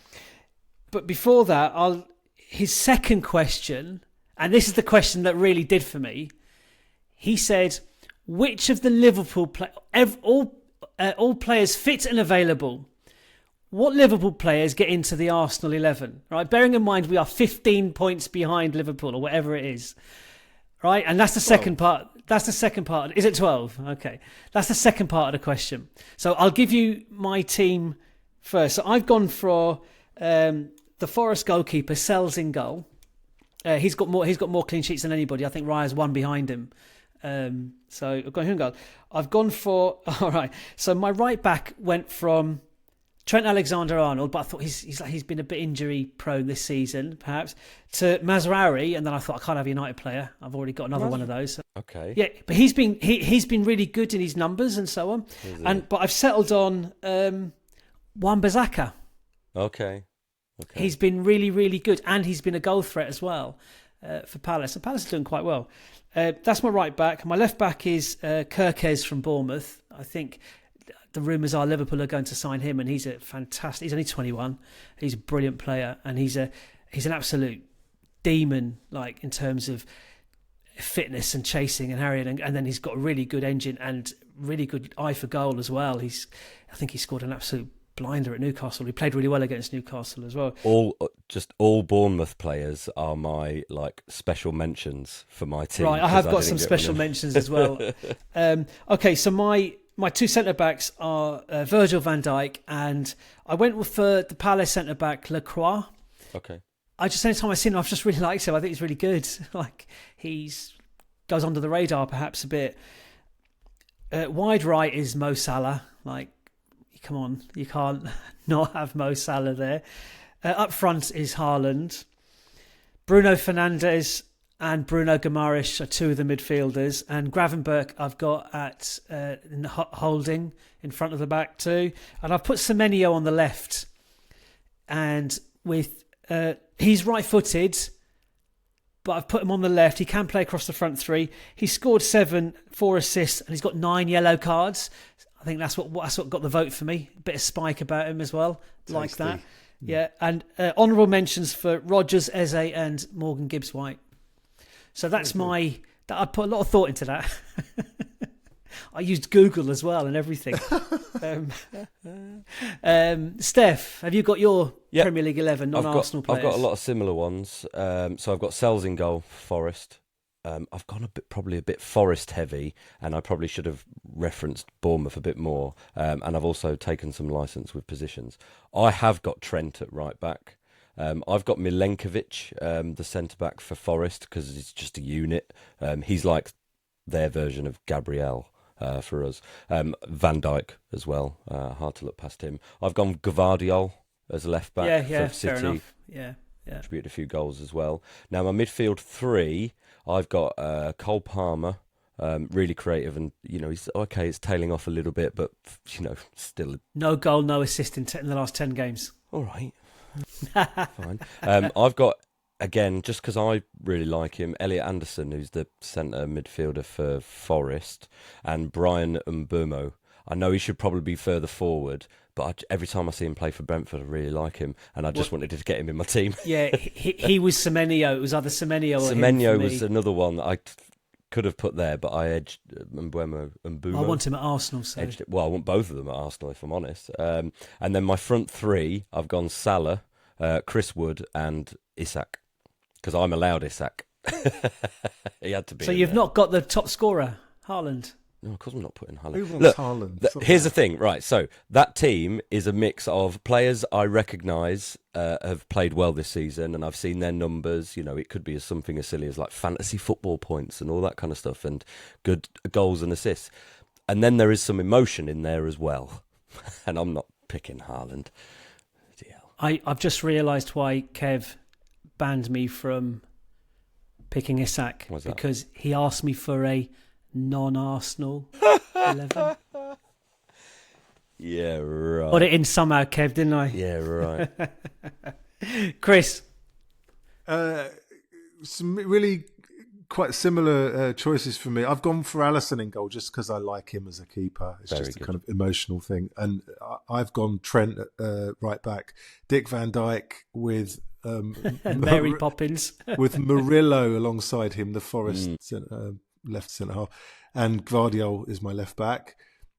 but before that, his second question, and this is the question that really did for me. He said, "Which of the Liverpool all players fit and available? What Liverpool players get into the Arsenal 11? Right, bearing in mind we are 15 points behind Liverpool or whatever it is." Right, and that's the second part. That's the second part. Is it 12? Okay. That's the second part of the question. So I'll give you my team first. So I've gone for the Forest goalkeeper, Sells in goal. He's got more clean sheets than anybody. I think Raya's one behind him. So I've got him in goal. I've gone for... All right. So my right back went from Trent Alexander-Arnold, but I thought he's been a bit injury prone this season, perhaps, to Mazraoui, and then I thought I can't have a United player. I've already got another one of those. Okay. Yeah, but he's been really good in his numbers and so on. But I've settled on Wan-Bissaka. Okay. He's been really, really good, and he's been a goal threat as well for Palace. And Palace is doing quite well. That's my right back. My left back is Kirkes from Bournemouth. I think the rumours are Liverpool are going to sign him, and he's a fantastic. He's only 21. He's a brilliant player, and he's an absolute demon, like in terms of fitness and chasing and harrying, and then he's got a really good engine and really good eye for goal as well. I think he scored an absolute blinder at Newcastle. He played really well against Newcastle as well. All Bournemouth players are my special mentions for my team. Right, I have got some special mentions as well. Okay, so my two centre backs are Virgil van Dijk, and I went for the Palace centre back Lacroix. Okay. Anytime I've seen him, I've just really liked him. I think he's really good. He's goes under the radar perhaps a bit. Wide right is Mo Salah. Come on, you can't not have Mo Salah there. Up front is Haaland. Bruno Fernandes and Bruno Guimaraes are two of the midfielders. And Gravenberch I've got at holding in front of the back too. And I've put Semenyo on the left. And with he's right-footed, but I've put him on the left. He can play across the front three. He scored 7, 4 assists, and he's got 9 yellow cards. I think that's what got the vote for me. A bit of spike about him as well, Tasty. like that. Yeah, and honourable mentions for Rodgers, Eze, and Morgan Gibbs-White. So that's I put a lot of thought into that. I used Google as well and everything. Steph, have you got your Premier League 11 non-Arsenal players? I've got a lot of similar ones. So I've got Sells in goal for Forest. I've gone probably a bit Forest heavy, and I probably should have referenced Bournemouth a bit more. And I've also taken some licence with positions. I have got Trent at right back. I've got Milenkovic, the centre back for Forest, because it's just a unit. He's like their version of Gabriel for us. Van Dijk as well. Hard to look past him. I've gone Gvardiol as left back for City. Fair enough. Yeah. Contributed a few goals as well. Now my midfield three, I've got Cole Palmer, really creative, and he's okay. It's tailing off a little bit, but still no goal, no assist in the last 10 games. All right, fine. I've got, again, just because I really like him, Elliot Anderson, who's the centre midfielder for Forest, and Brian Mbeumo. I know he should probably be further forward, but every time I see him play for Brentford, I really like him, and I just wanted to get him in my team. Yeah, he was Semenyo. It was either Semenyo or Semenyo him for was me. another one that I could have put there, but I edged Mbeumo. I want him at Arsenal. So. I want both of them at Arsenal, if I'm honest. And then my front three, I've gone Salah, Chris Wood, and Isak, because I'm allowed Isak. He had to be. So you've not got the top scorer, Haaland. No, of course I'm not putting Haaland. Who wants Haaland? Here's the thing, right? So that team is a mix of players I recognise have played well this season, and I've seen their numbers. It could be something as silly as like fantasy football points and all that kind of stuff, and good goals and assists. And then there is some emotion in there as well, and I'm not picking Haaland. I've just realised why Kev banned me from picking Isak, because he asked me for a non-Arsenal 11. Yeah, right. Got it in somehow, Kev, didn't I? Yeah, right. Chris? Some really quite similar choices for me. I've gone for Alisson in goal just because I like him as a keeper. It's Very just good. a kind of emotional thing. And I've gone Trent right back, Dick Van Dijk with... Mary Poppins. with Murillo alongside him, the Forest left centre half, and Gvardiol is my left back.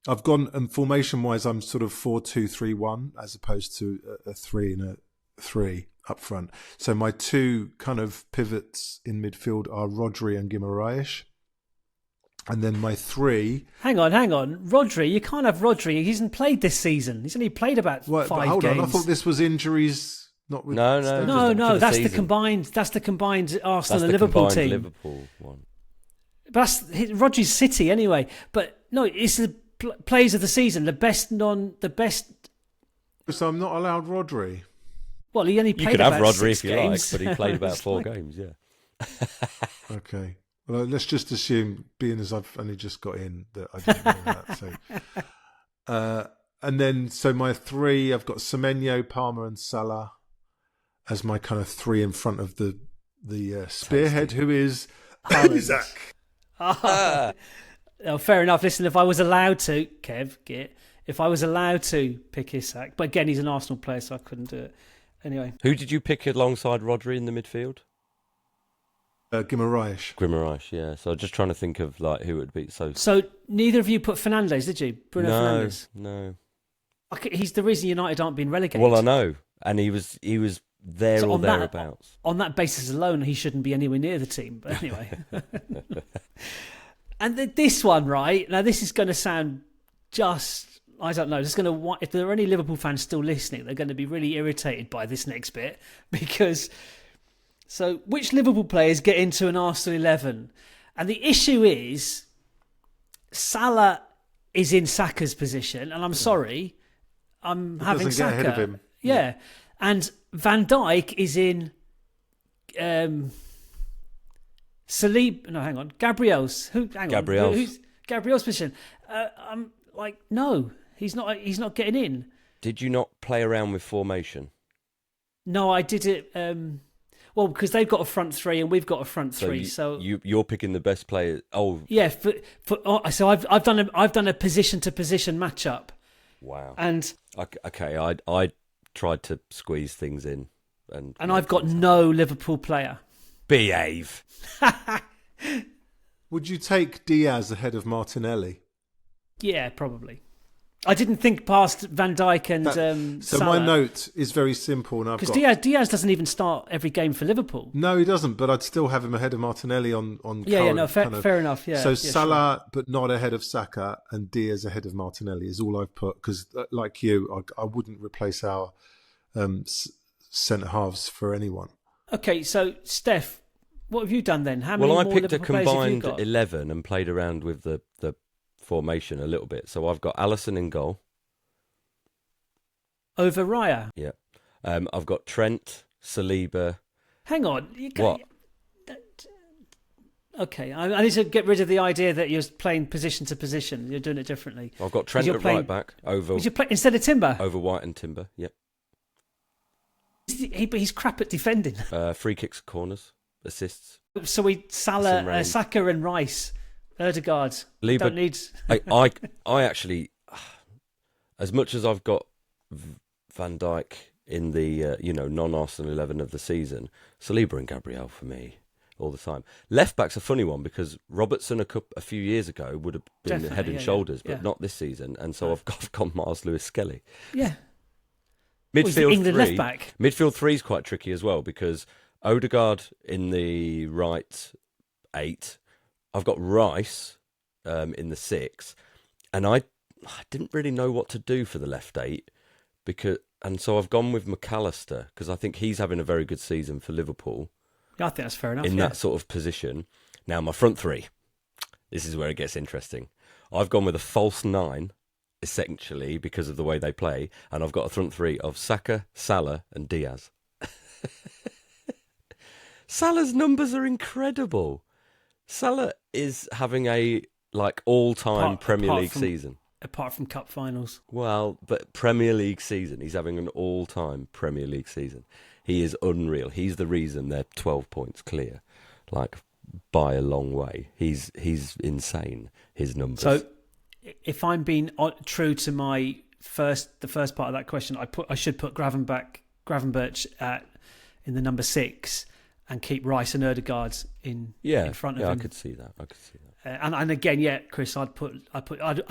I've gone, and formation wise, I'm sort of 4-2-3-1 as opposed to a 3 and a 3 up front. So my two kind of pivots in midfield are Rodri and Guimaraes. And then my 3. Hang on. Rodri, you can't have Rodri. He hasn't played this season. He's only played about 5 hold games. on, I thought this was injuries. Not with No. That's the combined. That's the combined Arsenal and Liverpool team. Liverpool one. But that's Rodri's City anyway. But no, it's the players of the season. The best. So I'm not allowed Rodri. Well, he only played. You could about have Rodri 6 if you games. like, but he played about 4 games. Yeah. Okay. Well, let's just assume, being as I've only just got in, that I didn't know that. So, and then my 3, I've got Semenyo, Palmer, and Salah as my kind of 3 in front of the spearhead, who is Isaac. Oh, fair enough. Listen, if I was allowed to, if I was allowed to pick Isak, but again, he's an Arsenal player, so I couldn't do it. Anyway, Who did you pick alongside Rodri in the midfield? Guimaraes, yeah. So I'm just trying to think of like who it would be. So neither of you put Fernandes, did you? Bruno Fernandes? No. Okay, he's the reason United aren't being relegated. Well, I know, and he was there or thereabouts. On that basis alone, he shouldn't be anywhere near the team. But anyway, and this one, right now, this is going to sound just. I don't know. It's going to. If there are any Liverpool fans still listening, they're going to be really irritated by this next bit because. So, which Liverpool players get into an Arsenal 11? And the issue is, Salah is in Saka's position, and I'm sorry, I'm having Saka. Get ahead of him. Yeah, and Van Dijk is in Gabriel's. Who's Gabriel's position? I'm like, no, he's not. He's not getting in. Did you not play around with formation? No, I did it. Well, because they've got a front 3 and we've got a front 3, so you're picking the best player. Oh, yeah. So I've done a position to position matchup. Wow. And okay, I tried to squeeze things in, and I've got no Liverpool player. Behave. Would you take Diaz ahead of Martinelli? Yeah, probably. I didn't think past Van Dijk and so Salah. my note is very simple, and because Diaz doesn't even start every game for Liverpool. No, he doesn't. But I'd still have him ahead of Martinelli on. Fair enough. Yeah. So Salah, sure. But not ahead of Saka, and Diaz ahead of Martinelli is all I've put. Because like you, I wouldn't replace our centre halves for anyone. Okay, so Steph, what have you done then? How many well, I more picked Liverpool a combined 11 and played around with the formation a little bit. So I've got Alisson in goal. Over Raya? Yeah. I've got Trent, Saliba. Hang on. What? Okay, I need to get rid of the idea that you're playing position to position. You're doing it differently. I've got Trent at right back over instead of Timber? Over White and Timber, yep. But he's crap at defending. Free kicks, corners, assists. So Salah, Saka and Rice. Ødegaard. Don't need. I actually, as much as I've got Van Dijk in the non-Arsenal 11 of the season, Saliba and Gabriel for me all the time. Left back's a funny one because Robertson a few years ago would have been head and shoulders, but not this season, and so I've gone Miles Lewis-Skelly. Yeah. Midfield England 3. Left back. Midfield 3 is quite tricky as well because Ødegaard in the right 8. I've got Rice in the 6, and I didn't really know what to do for the left 8 and so I've gone with McAllister because I think he's having a very good season for Liverpool. I think that's fair enough. In that sort of position. Now my front 3, this is where it gets interesting. I've gone with a false 9, essentially because of the way they play, and I've got a front 3 of Saka, Salah, and Diaz. Salah's numbers are incredible. Salah is having a all-time Premier League season. Apart from cup finals. Well, but Premier League season. He's having an all-time Premier League season. He is unreal. He's the reason they're 12 points clear, by a long way. He's insane, his numbers. So, if I'm being true to the first part of that question, I should put Gravenberch in the number 6. And keep Rice and Ødegaard in front of him. Yeah, I could see that. And again, Chris, I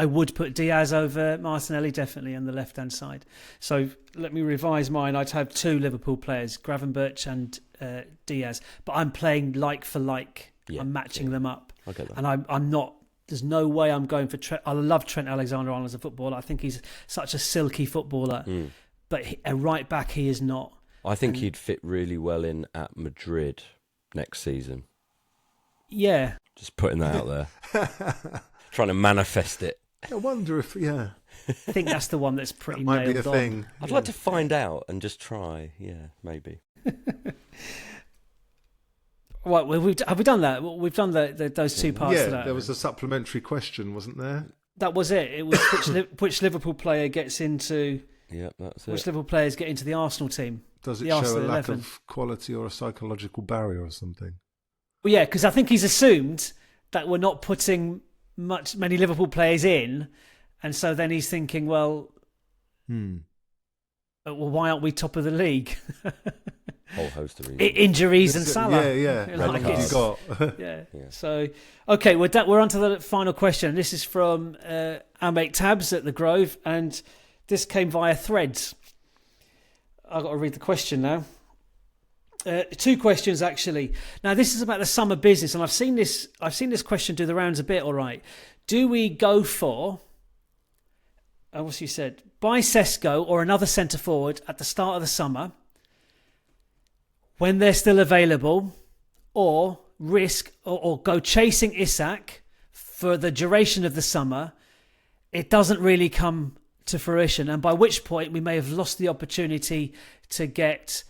would put Diaz over Martinelli definitely on the left hand side. So let me revise mine. I'd have 2 Liverpool players, Gravenberch and Diaz, but I'm playing like for like. I'm matching them up. I get that. And I'm not there's no way I'm going for Trent. I love Trent Alexander-Arnold as a footballer. I think he's such a silky footballer. But a right back, he is not. I think he'd fit really well in at Madrid next season. Yeah. Just putting that out there. Trying to manifest it. I wonder if, I think that's the one that's pretty might nailed be a on. thing. I'd like to find out and just try. Yeah, maybe. Right, well, have we done that? We've done those two parts of that. There was a supplementary question, wasn't there? That was it. It was which Liverpool player gets into... Yeah, that's it. Which Liverpool players get into the Arsenal team? Does it the show Arsenal a lack 11? of quality or a psychological barrier or something? Well, yeah, because I think he's assumed that we're not putting many Liverpool players in, and so then he's thinking, well, why aren't we top of the league? Whole host of reasons. Injuries and Salah. Yeah. Red cards. got. Yeah. So, okay, we're on to the final question. This is from our mate Tabs at the Grove, and this came via Threads. I've got to read the question now. Two questions actually. Now this is about the summer business, and I've seen this question do the rounds a bit. All right, do we go for? What's you said? Buy Sesko or another centre forward at the start of the summer when they're still available, or risk or go chasing Isak for the duration of the summer? It doesn't really come to fruition, and by which point we may have lost the opportunity to get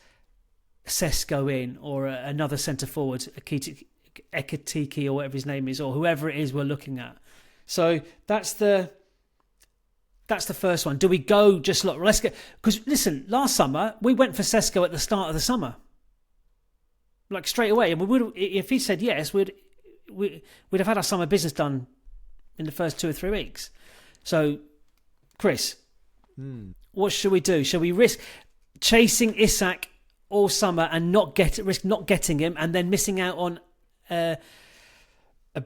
Sesko in or another centre forward, Ekitike or whatever his name is, or whoever it is we're looking at. So that's the first one. Do we go just look? Let's get, because listen, last summer we went for Sesko at the start of the summer, like straight away, and we would, if he said yes, we'd have had our summer business done in the first 2 or 3 weeks. So, Chris, what should we do? Shall we risk chasing Isak all summer and risk not getting him, and then missing out on a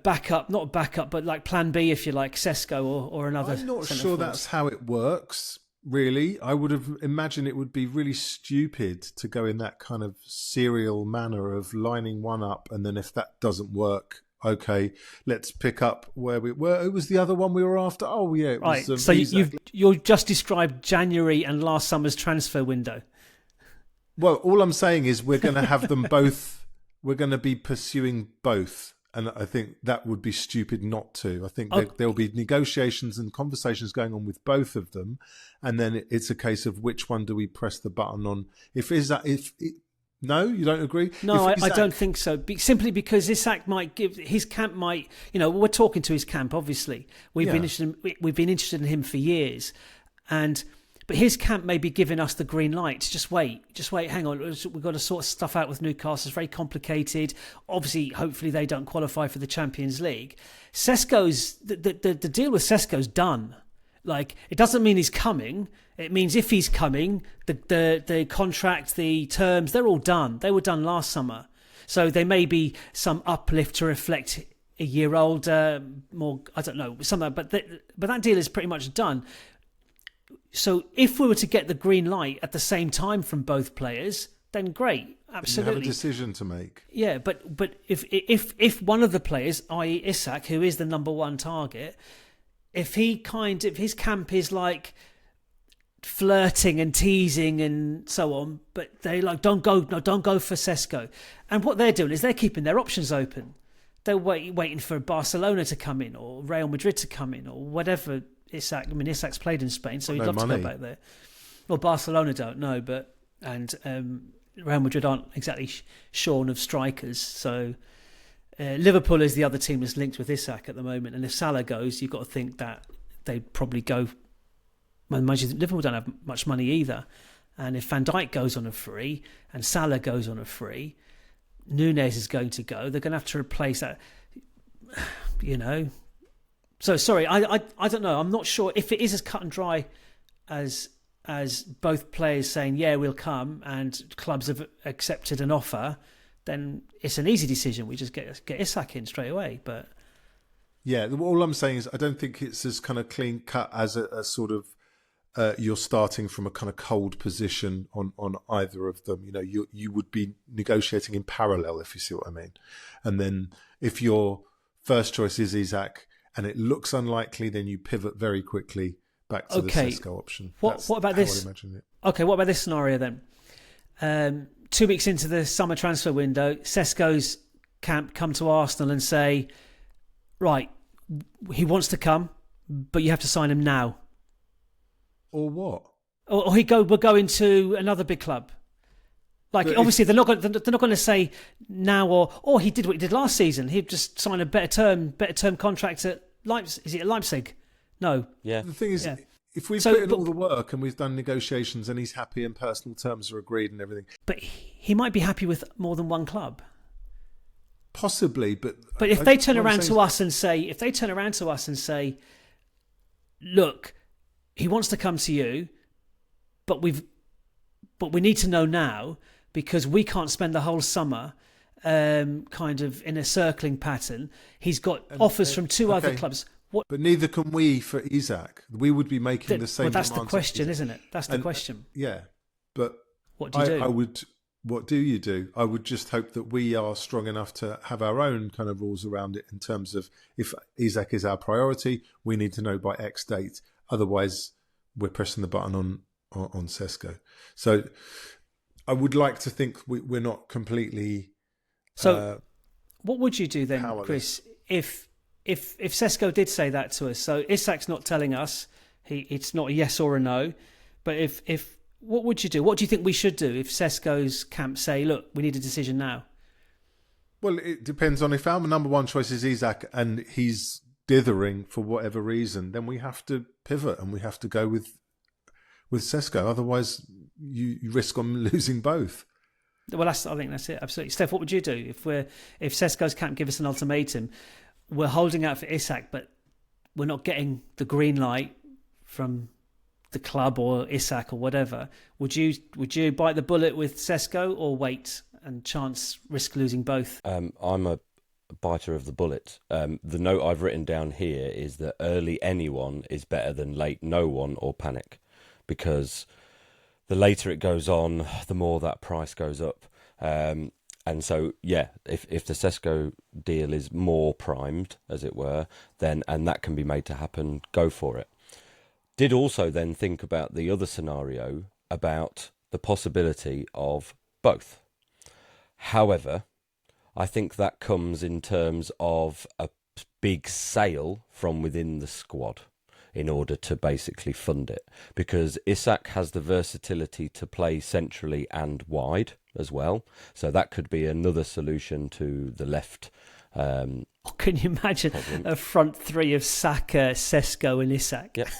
backup, not a backup, but like plan B, if you like, Sesko or another? I'm not sure that's how it works, really. I would have imagined it would be really stupid to go in that kind of serial manner of lining one up, and then if that doesn't work, okay, let's pick up where we were. It was the other one we were after. Oh, yeah. It was, right. So you've just described January and last summer's transfer window. Well, all I'm saying is we're going to have them both. We're going to be pursuing both. And I think that would be stupid not to. I think there'll be negotiations and conversations going on with both of them. And then it's a case of which one do we press the button on. No, you don't agree? No, I don't think so. Simply because Isak might give his camp might. We're talking to his camp. Obviously, we've been interested in him for years, but his camp may be giving us the green light. Just wait. Hang on, we've got to sort stuff out with Newcastle. It's very complicated. Obviously, hopefully they don't qualify for the Champions League. Sesko's the deal with Sesko's done. Like, it doesn't mean he's coming. It means if he's coming, the contract, the terms, they're all done. They were done last summer. So there may be some uplift to reflect a year older, more, I don't know, something. But that deal is pretty much done. So if we were to get the green light at the same time from both players, then great, absolutely. You have a decision to make. Yeah, but if one of the players, i.e. Isak, who is the number one target, if his camp is like flirting and teasing and so on, but they like don't go for Sesko, and what they're doing is they're keeping their options open. They're waiting for Barcelona to come in or Real Madrid to come in or whatever. Isak's played in Spain, so he'd love to go back there. Well, Barcelona don't know, and Real Madrid aren't exactly shorn of strikers, so. Liverpool is the other team that's linked with Isak at the moment, and if Salah goes, you've got to think that they'd probably go. Well, Liverpool don't have much money either, and if Van Dijk goes on a free and Salah goes on a free, Núñez is going to go. They're going to have to replace that. So sorry, I don't know. I'm not sure if it is as cut and dry as both players saying yeah we'll come and clubs have accepted an offer. Then it's an easy decision. We just get Isak in straight away. But yeah, all I'm saying is I don't think it's as kind of clean cut as a sort of you're starting from a kind of cold position on either of them. You would be negotiating in parallel, if you see what I mean. And then if your first choice is Isak and it looks unlikely, then you pivot very quickly back to the Sesko option. What about this? Okay, what about this scenario then? 2 weeks into the summer transfer window, Sesko's camp come to Arsenal and say, right, he wants to come, but you have to sign him now. Or what? Or we're going to another big club. Like, obviously, they're not going to say now, or he did what he did last season. He'd just sign a better term contract at Leipzig. Is it at Leipzig? No. Yeah. The thing is, if we've put in all the work and we've done negotiations and he's happy and personal terms are agreed and everything. But he might be happy with more than one club. Possibly, but if they turn around to us and say, look, he wants to come to you, but we need to know now because we can't spend the whole summer kind of in a circling pattern. He's got offers from two other clubs. But neither can we for Isak. We would be making the same. Well, that's the question, isn't it? That's the question. Yeah, but what do you do? What do you do? I would just hope that we are strong enough to have our own kind of rules around it in terms of if Isak is our priority, we need to know by X date. Otherwise, we're pressing the button on Sesko. So I would like to think we're not completely. So what would you do then, powerless. Chris, if Sesko did say that to us? So Isak's not telling us. It's not a yes or a no. But if what would you do? What do you think we should do if Sesko's camp say, look, we need a decision now? Well, it depends on if our number one choice is Isak and he's dithering for whatever reason, then we have to pivot and we have to go with Sesko. Otherwise, you risk on losing both. Well, I think that's it. Absolutely. Steph, what would you do if Sesko's camp give us an ultimatum? We're holding out for Isak, but we're not getting the green light from the club or Isak or whatever. Would you bite the bullet with Sesko or wait and risk losing both? I'm a biter of the bullet. The note I've written down here is that early anyone is better than late no one or panic, because the later it goes on, the more that price goes up. And so, yeah, if the Sesko deal is more primed, as it were, then and that can be made to happen, go for it. Did also then think about the other scenario about the possibility of both. However, I think that comes in terms of a big sale from within the squad in order to basically fund it, because Isak has the versatility to play centrally and wide as well. So that could be another solution to the left. Can you imagine a front three of Saka, Sesko and Isak? Yeah.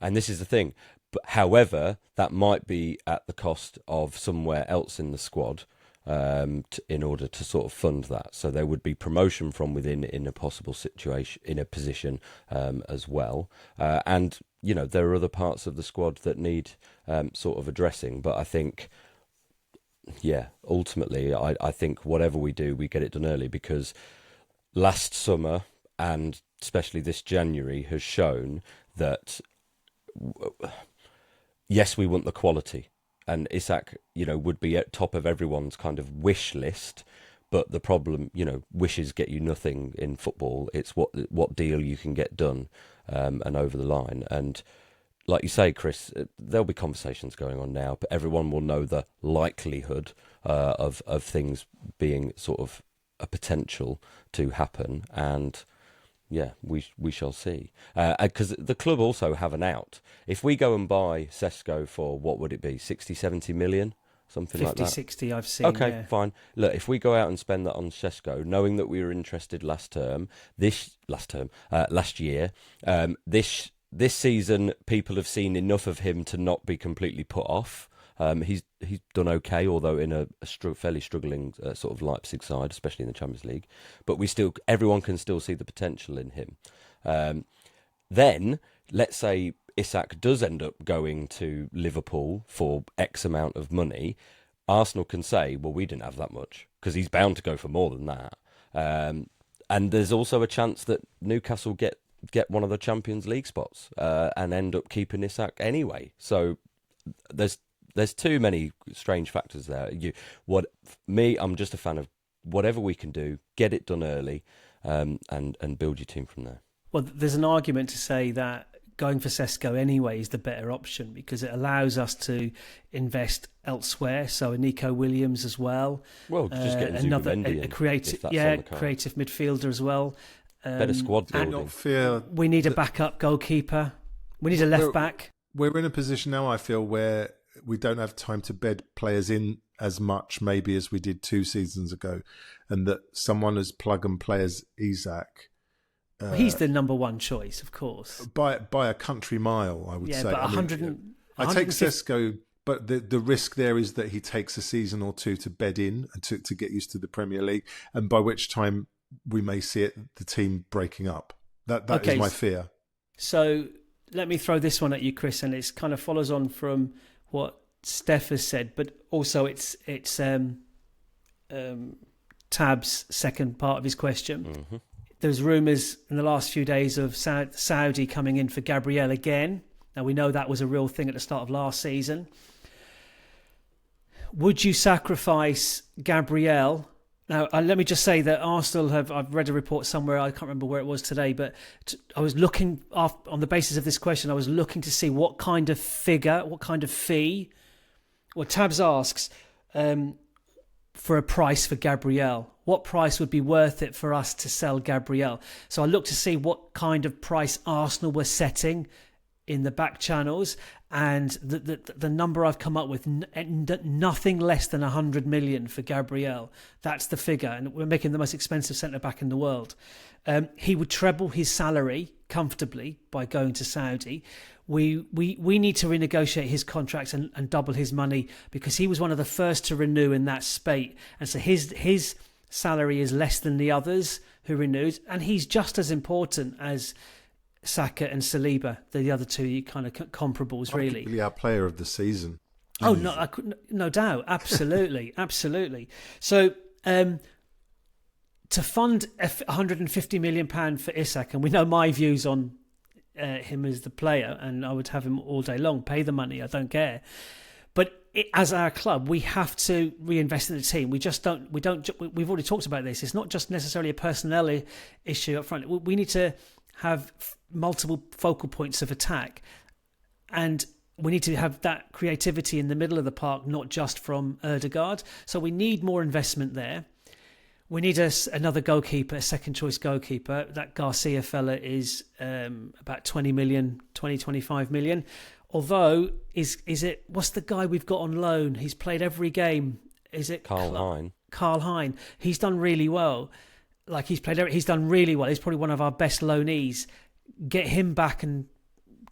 And this is the thing. But however, that might be at the cost of somewhere else in the squad in order to sort of fund that. So there would be promotion from within in a possible situation, in a position as well. And, you know, there are other parts of the squad that need sort of addressing. But I think, yeah, ultimately, I think whatever we do, we get it done early, because last summer and especially this January has shown that, yes, we want the quality. And Isak, you know, would be at top of everyone's kind of wish list. But the problem, you know, wishes get you nothing in football. It's what deal you can get done and over the line. And like you say, Chris, there'll be conversations going on now, but everyone will know the likelihood of things being sort of a potential to happen. And yeah, we shall see. Because the club also have an out. If we go and buy Sesko for, what would it be, 60, 70 million? Something 50, like that? 60 I've seen. Okay, yeah. fine. Look, if we go out and spend that on Sesko, knowing that we were interested last year, this season, people have seen enough of him to not be completely put off. He's done okay, although in a fairly struggling sort of Leipzig side, especially in the Champions League. But everyone can still see the potential in him. Then, let's say Isak does end up going to Liverpool for X amount of money. Arsenal can say, well, we didn't have that much, because he's bound to go for more than that. And there's also a chance that Newcastle get one of the Champions League spots and end up keeping Isak anyway. So there's too many strange factors there. I'm just a fan of whatever we can do, get it done early, and build your team from there. Well, there's an argument to say that going for Sesko anyway is the better option because it allows us to invest elsewhere. So a Nico Williams as well. Well, just getting Zubimendi a creative, creative midfielder as well. Better squad building. Not fear we need a backup goalkeeper. We need a left back. We're in a position now, I feel, where we don't have time to bed players in as much maybe as we did 2 seasons ago, and that someone as plug and play as Isak. He's the number one choice, of course. By a country mile, I would say. But I take Sesko, but the risk there is that he takes a season or 2 to bed in and to get used to the Premier League, and by which time we may see the team breaking up. That is my fear. So let me throw this one at you, Chris, and it kind of follows on from what Steph has said, but also it's Tab's second part of his question. Mm-hmm. There's rumours in the last few days of Saudi coming in for Gabriel again. Now, we know that was a real thing at the start of last season. Would you sacrifice Gabriel? Now, let me just say that Arsenal I've read a report somewhere, I can't remember where it was today, but I was looking, on the basis of this question, I was looking to see what kind of figure, what kind of fee, well, Tabs asks, for a price for Gabriel. What price would be worth it for us to sell Gabriel? So I looked to see what kind of price Arsenal were setting in the back channels, and the number I've come up with, nothing less than 100 million for Gabriel. That's the figure, and we're making the most expensive centre-back in the world. He would treble his salary comfortably by going to Saudi. We need to renegotiate his contracts and double his money because he was one of the first to renew in that spate, and so his salary is less than the others who renewed, and he's just as important as Saka and Saliba, the other two kind of comparables, really. Arguably our player of the season. Oh, no doubt. Absolutely. Absolutely. So to fund £150 million for Isak, and we know my views on him as the player, and I would have him all day long, pay the money, I don't care. But as our club, we have to reinvest in the team. We've already talked about this. It's not just necessarily a personnel issue up front. We need to have multiple focal points of attack, and we need to have that creativity in the middle of the park, not just from Ødegaard. So we need more investment there. We need another goalkeeper, a second choice goalkeeper. That Garcia fella is about 25 million. Although, is it, what's the guy we've got on loan? He's played every game. Is it Carl Hein? Carl Hein. He's done really well. He's done really well. He's probably one of our best loanees. Get him back and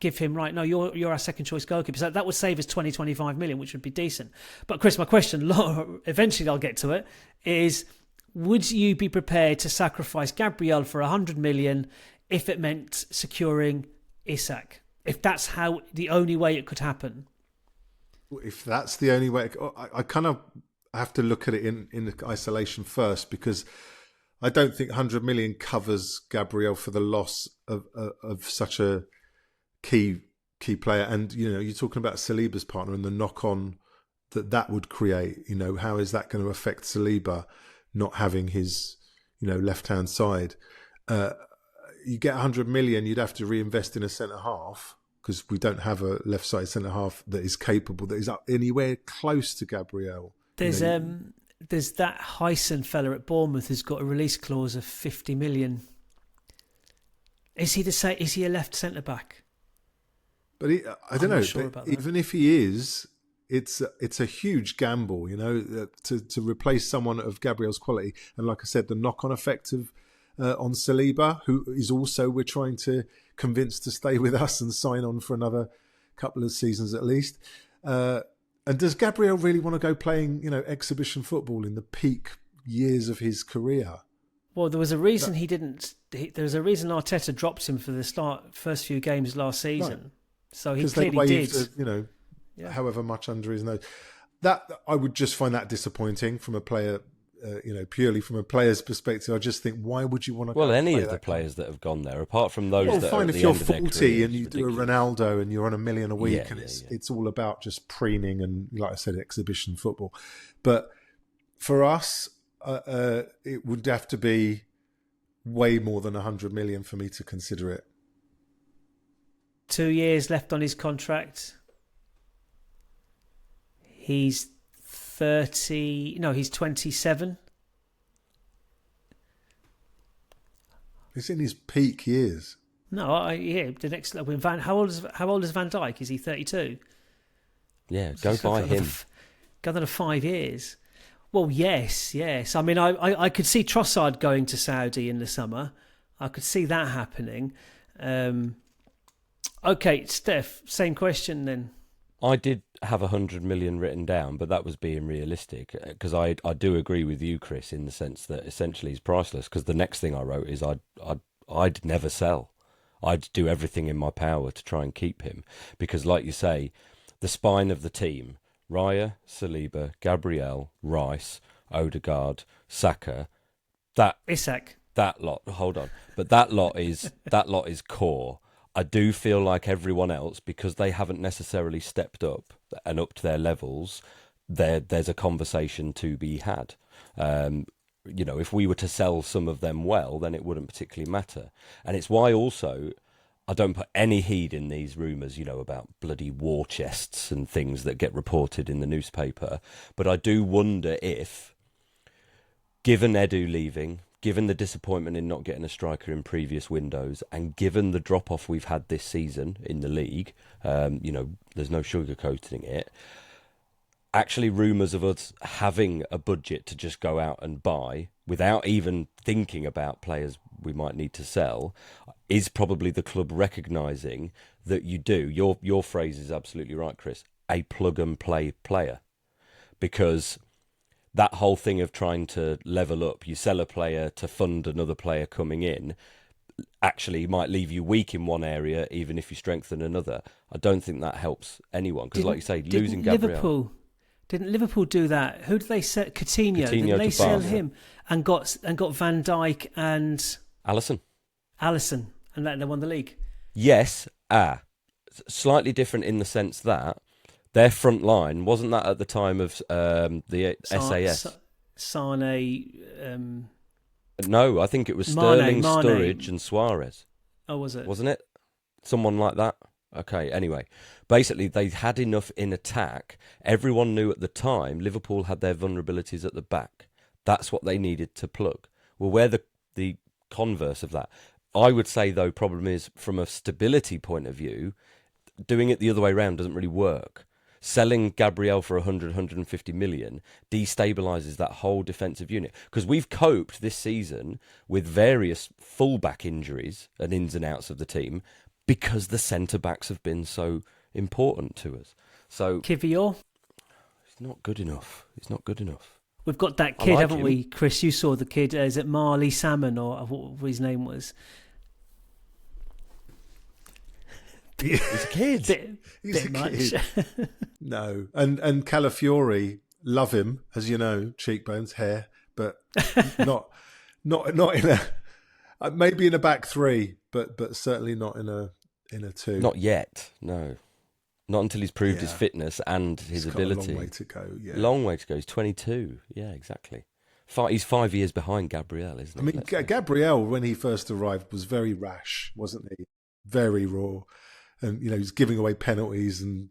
give him, right, no, you're our second choice goalkeeper. So that would save us 25 million, which would be decent. But Chris, my question, eventually I'll get to it, is would you be prepared to sacrifice Gabriel for 100 million if it meant securing Isak? If that's the only way it could happen? If that's the only way, I kind of have to look at it in isolation first, because I don't think 100 million covers Gabriel for the loss of such a key player. And, you know, you're talking about Saliba's partner and the knock-on that would create. You know, how is that going to affect Saliba not having his, left-hand side? You get 100 million, you'd have to reinvest in a centre-half, because we don't have a left-sided centre-half that is capable, that is up anywhere close to Gabriel. There's that Hyson fella at Bournemouth who's got a release clause of 50 million. Is he a left centre-back? But I don't know. Sure even if he is, it's a huge gamble, to replace someone of Gabriel's quality. And like I said, the knock-on effect of on Saliba, who is also, we're trying to convince to stay with us and sign on for another couple of seasons at least. And does Gabriel really want to go playing, exhibition football in the peak years of his career? Well, there was a reason there was a reason Arteta dropped him for the first few games last season. Right. So he clearly did. However much under his nose. That I would just find that disappointing from a player. Purely from a player's perspective, I just think, why would you want to? Well, any of the players that have gone there, apart from those that are at if the you're end of their 40 career, and you do a Ronaldo and you're on $1 million a week, it's all about just preening and, like I said, exhibition football. But for us, it would have to be way more than 100 million for me to consider it. 2 years left on his contract. He's 30. No, he's 27. He's in his peak years. No, the next. When how old is Van Dijk? Is he 32? Yeah, go buy him. Go another 5 years. Well, yes. I mean, I could see Trossard going to Saudi in the summer. I could see that happening. Okay, Steph, same question then. I did have 100 million written down, but that was being realistic, because I do agree with you, Chris, in the sense that essentially he's priceless. Because the next thing I wrote is I'd never sell. I'd do everything in my power to try and keep him, because, like you say, the spine of the team: Raya, Saliba, Gabriel, Rice, Odegaard, Saka, Isak. That lot. Hold on, but that lot is core. I do feel like everyone else, because they haven't necessarily stepped up and upped their levels, there's a conversation to be had. If we were to sell some of them well, then it wouldn't particularly matter. And it's why also I don't put any heed in these rumours, about bloody war chests and things that get reported in the newspaper. But I do wonder if, given Edu leaving, given the disappointment in not getting a striker in previous windows, and given the drop-off we've had this season in the league, there's no sugarcoating it, actually rumours of us having a budget to just go out and buy without even thinking about players we might need to sell is probably the club recognising that you do. Your phrase is absolutely right, Chris, a plug-and-play player. Because that whole thing of trying to level up, you sell a player to fund another player coming in, actually might leave you weak in one area, even if you strengthen another. I don't think that helps anyone, because, like you say, losing Gabriel. Didn't Liverpool do that? Who did they sell? Coutinho. Didn't they sell him and got Van Dijk and Alisson, and they won the league? Yes. Slightly different in the sense that their front line wasn't that at the time of the SAS. Sane. No, I think it was Sterling, Mane. Sturridge, and Suarez. Oh, was it? Wasn't it? Someone like that. Okay. Anyway, basically they had enough in attack. Everyone knew at the time Liverpool had their vulnerabilities at the back. That's what they needed to plug. Well, we're the converse of that. I would say, though, problem is from a stability point of view, doing it the other way around doesn't really work. Selling Gabriel for 150 million destabilises that whole defensive unit. Because we've coped this season with various fullback injuries and ins and outs of the team because the centre-backs have been so important to us. So Kivior? It's not good enough. We've got that kid, haven't we, Chris? You saw the kid. Is it Marley Salmon or what his name was? He's a kid. He's a kid. No, and Calafiori, love him, as you know, cheekbones, hair, but not in a maybe in a back three, but certainly not in a two. Not yet. No, not until he's proved his fitness and his ability. A long way to go. Yeah, long way to go. He's 22. Yeah, exactly. He's 5 years behind Gabriel, isn't he? I mean, Gabriel, when he first arrived, was very rash, wasn't he? Very raw. And, he's giving away penalties and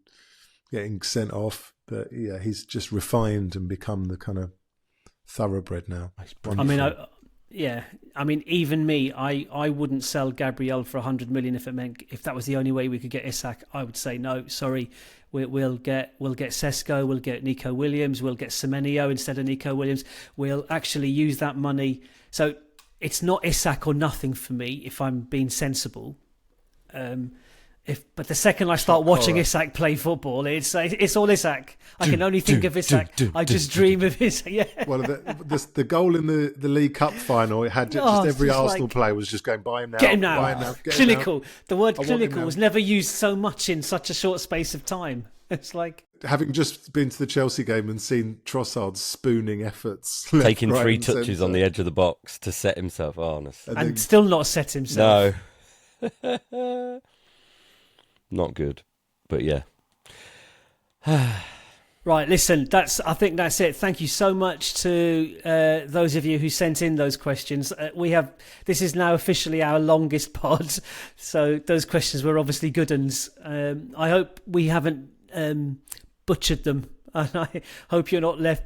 getting sent off. But, yeah, he's just refined and become the kind of thoroughbred now. I mean, even me, I wouldn't sell Gabriel for 100 million if that was the only way we could get Isak. I would say, no, sorry, we'll get Sesko, we'll get Nico Williams, we'll get Semenyo instead of Nico Williams. We'll actually use that money. So it's not Isak or nothing for me, if I'm being sensible. But the second I start watching Isak play football, it's all Isak. I can only think of Isak. I just dream of Isak. Yeah. Well, the goal in the League Cup final, it had just every Arsenal player was just going, buy him now. Get him now. Buy him now. Clinical. The word clinical was never used so much in such a short space of time. It's like, having just been to the Chelsea game and seen Trossard spooning efforts, taking 3 touches on the edge of the box to set himself on, and still not set himself. No. Not good, but yeah. Right, listen, I think that's it. Thank you so much to those of you who sent in those questions. This is now officially our longest pod, so those questions were obviously good ones. I hope we haven't butchered them, and I hope you're not left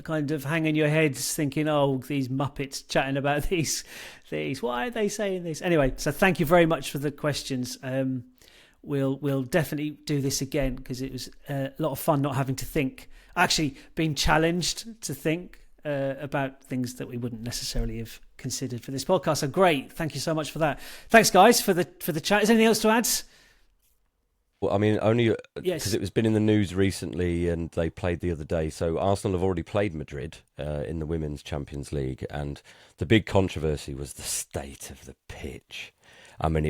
kind of hanging your heads thinking, oh, these muppets chatting about these. Why are they saying this? Anyway, so thank you very much for the questions. We'll definitely do this again because it was a lot of fun not having to think. Actually, being challenged to think about things that we wouldn't necessarily have considered for this podcast. So great, thank you so much for that. Thanks, guys, for the chat. Is there anything else to add? Well, I mean, only Yes. because it's been in the news recently, and they played the other day. So Arsenal have already played Madrid in the Women's Champions League, and the big controversy was the state of the pitch. I mean,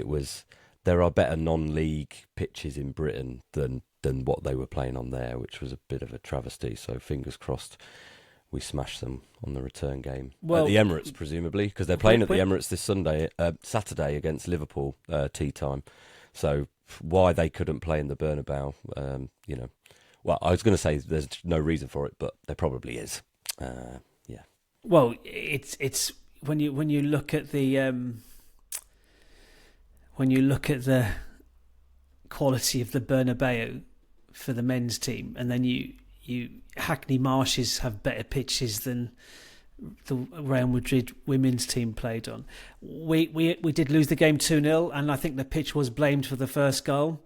there are better non-league pitches in Britain than what they were playing on there, which was a bit of a travesty. So fingers crossed we smash them on the return game at the Emirates, presumably, because they're playing at the Emirates this Saturday against Liverpool, tea time. So why they couldn't play in the Bernabeu, well, I was going to say there's no reason for it, but there probably is. Yeah. Well, it's when you look at the quality of the Bernabeu for the men's team, and then you Hackney Marshes have better pitches than the Real Madrid women's team played on. We did lose the game 2-0, and I think the pitch was blamed for the first goal,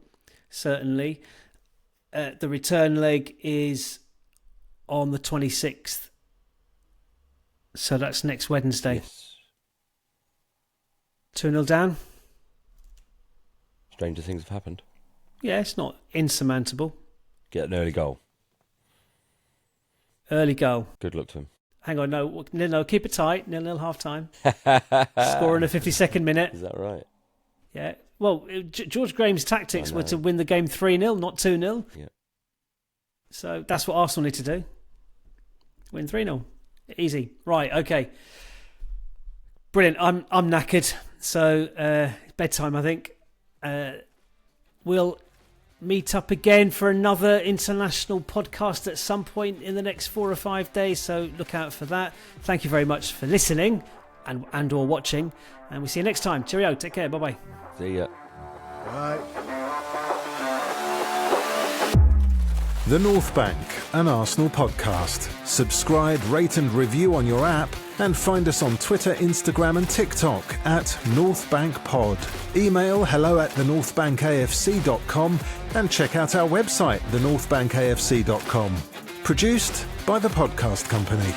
certainly. The return leg is on the 26th, so that's next Wednesday. Yes. 2-0 down. Stranger things have happened. Yeah, it's not insurmountable. Get an early goal. Early goal. Good luck to him. Hang on, no, keep it tight. 0-0 half time. Score in the 52nd minute. Is that right? Yeah. Well, George Graham's tactics were to win the game 3-0, not 2-0. Yeah. So that's what Arsenal need to do. Win 3-0. Easy. Right, okay. Brilliant. I'm knackered. So bedtime, I think. We'll meet up again for another international podcast at some point in the next 4 or 5 days, so look out for that. Thank you very much for listening and or watching, and we'll see you next time. Cheerio, take care, bye bye. See ya. Bye. The North Bank, an Arsenal podcast. Subscribe, rate and review on your app, and find us on Twitter, Instagram and TikTok at NorthBankPod. Email hello@thenorthbankafc.com and check out our website, thenorthbankafc.com. Produced by The Podcast Company.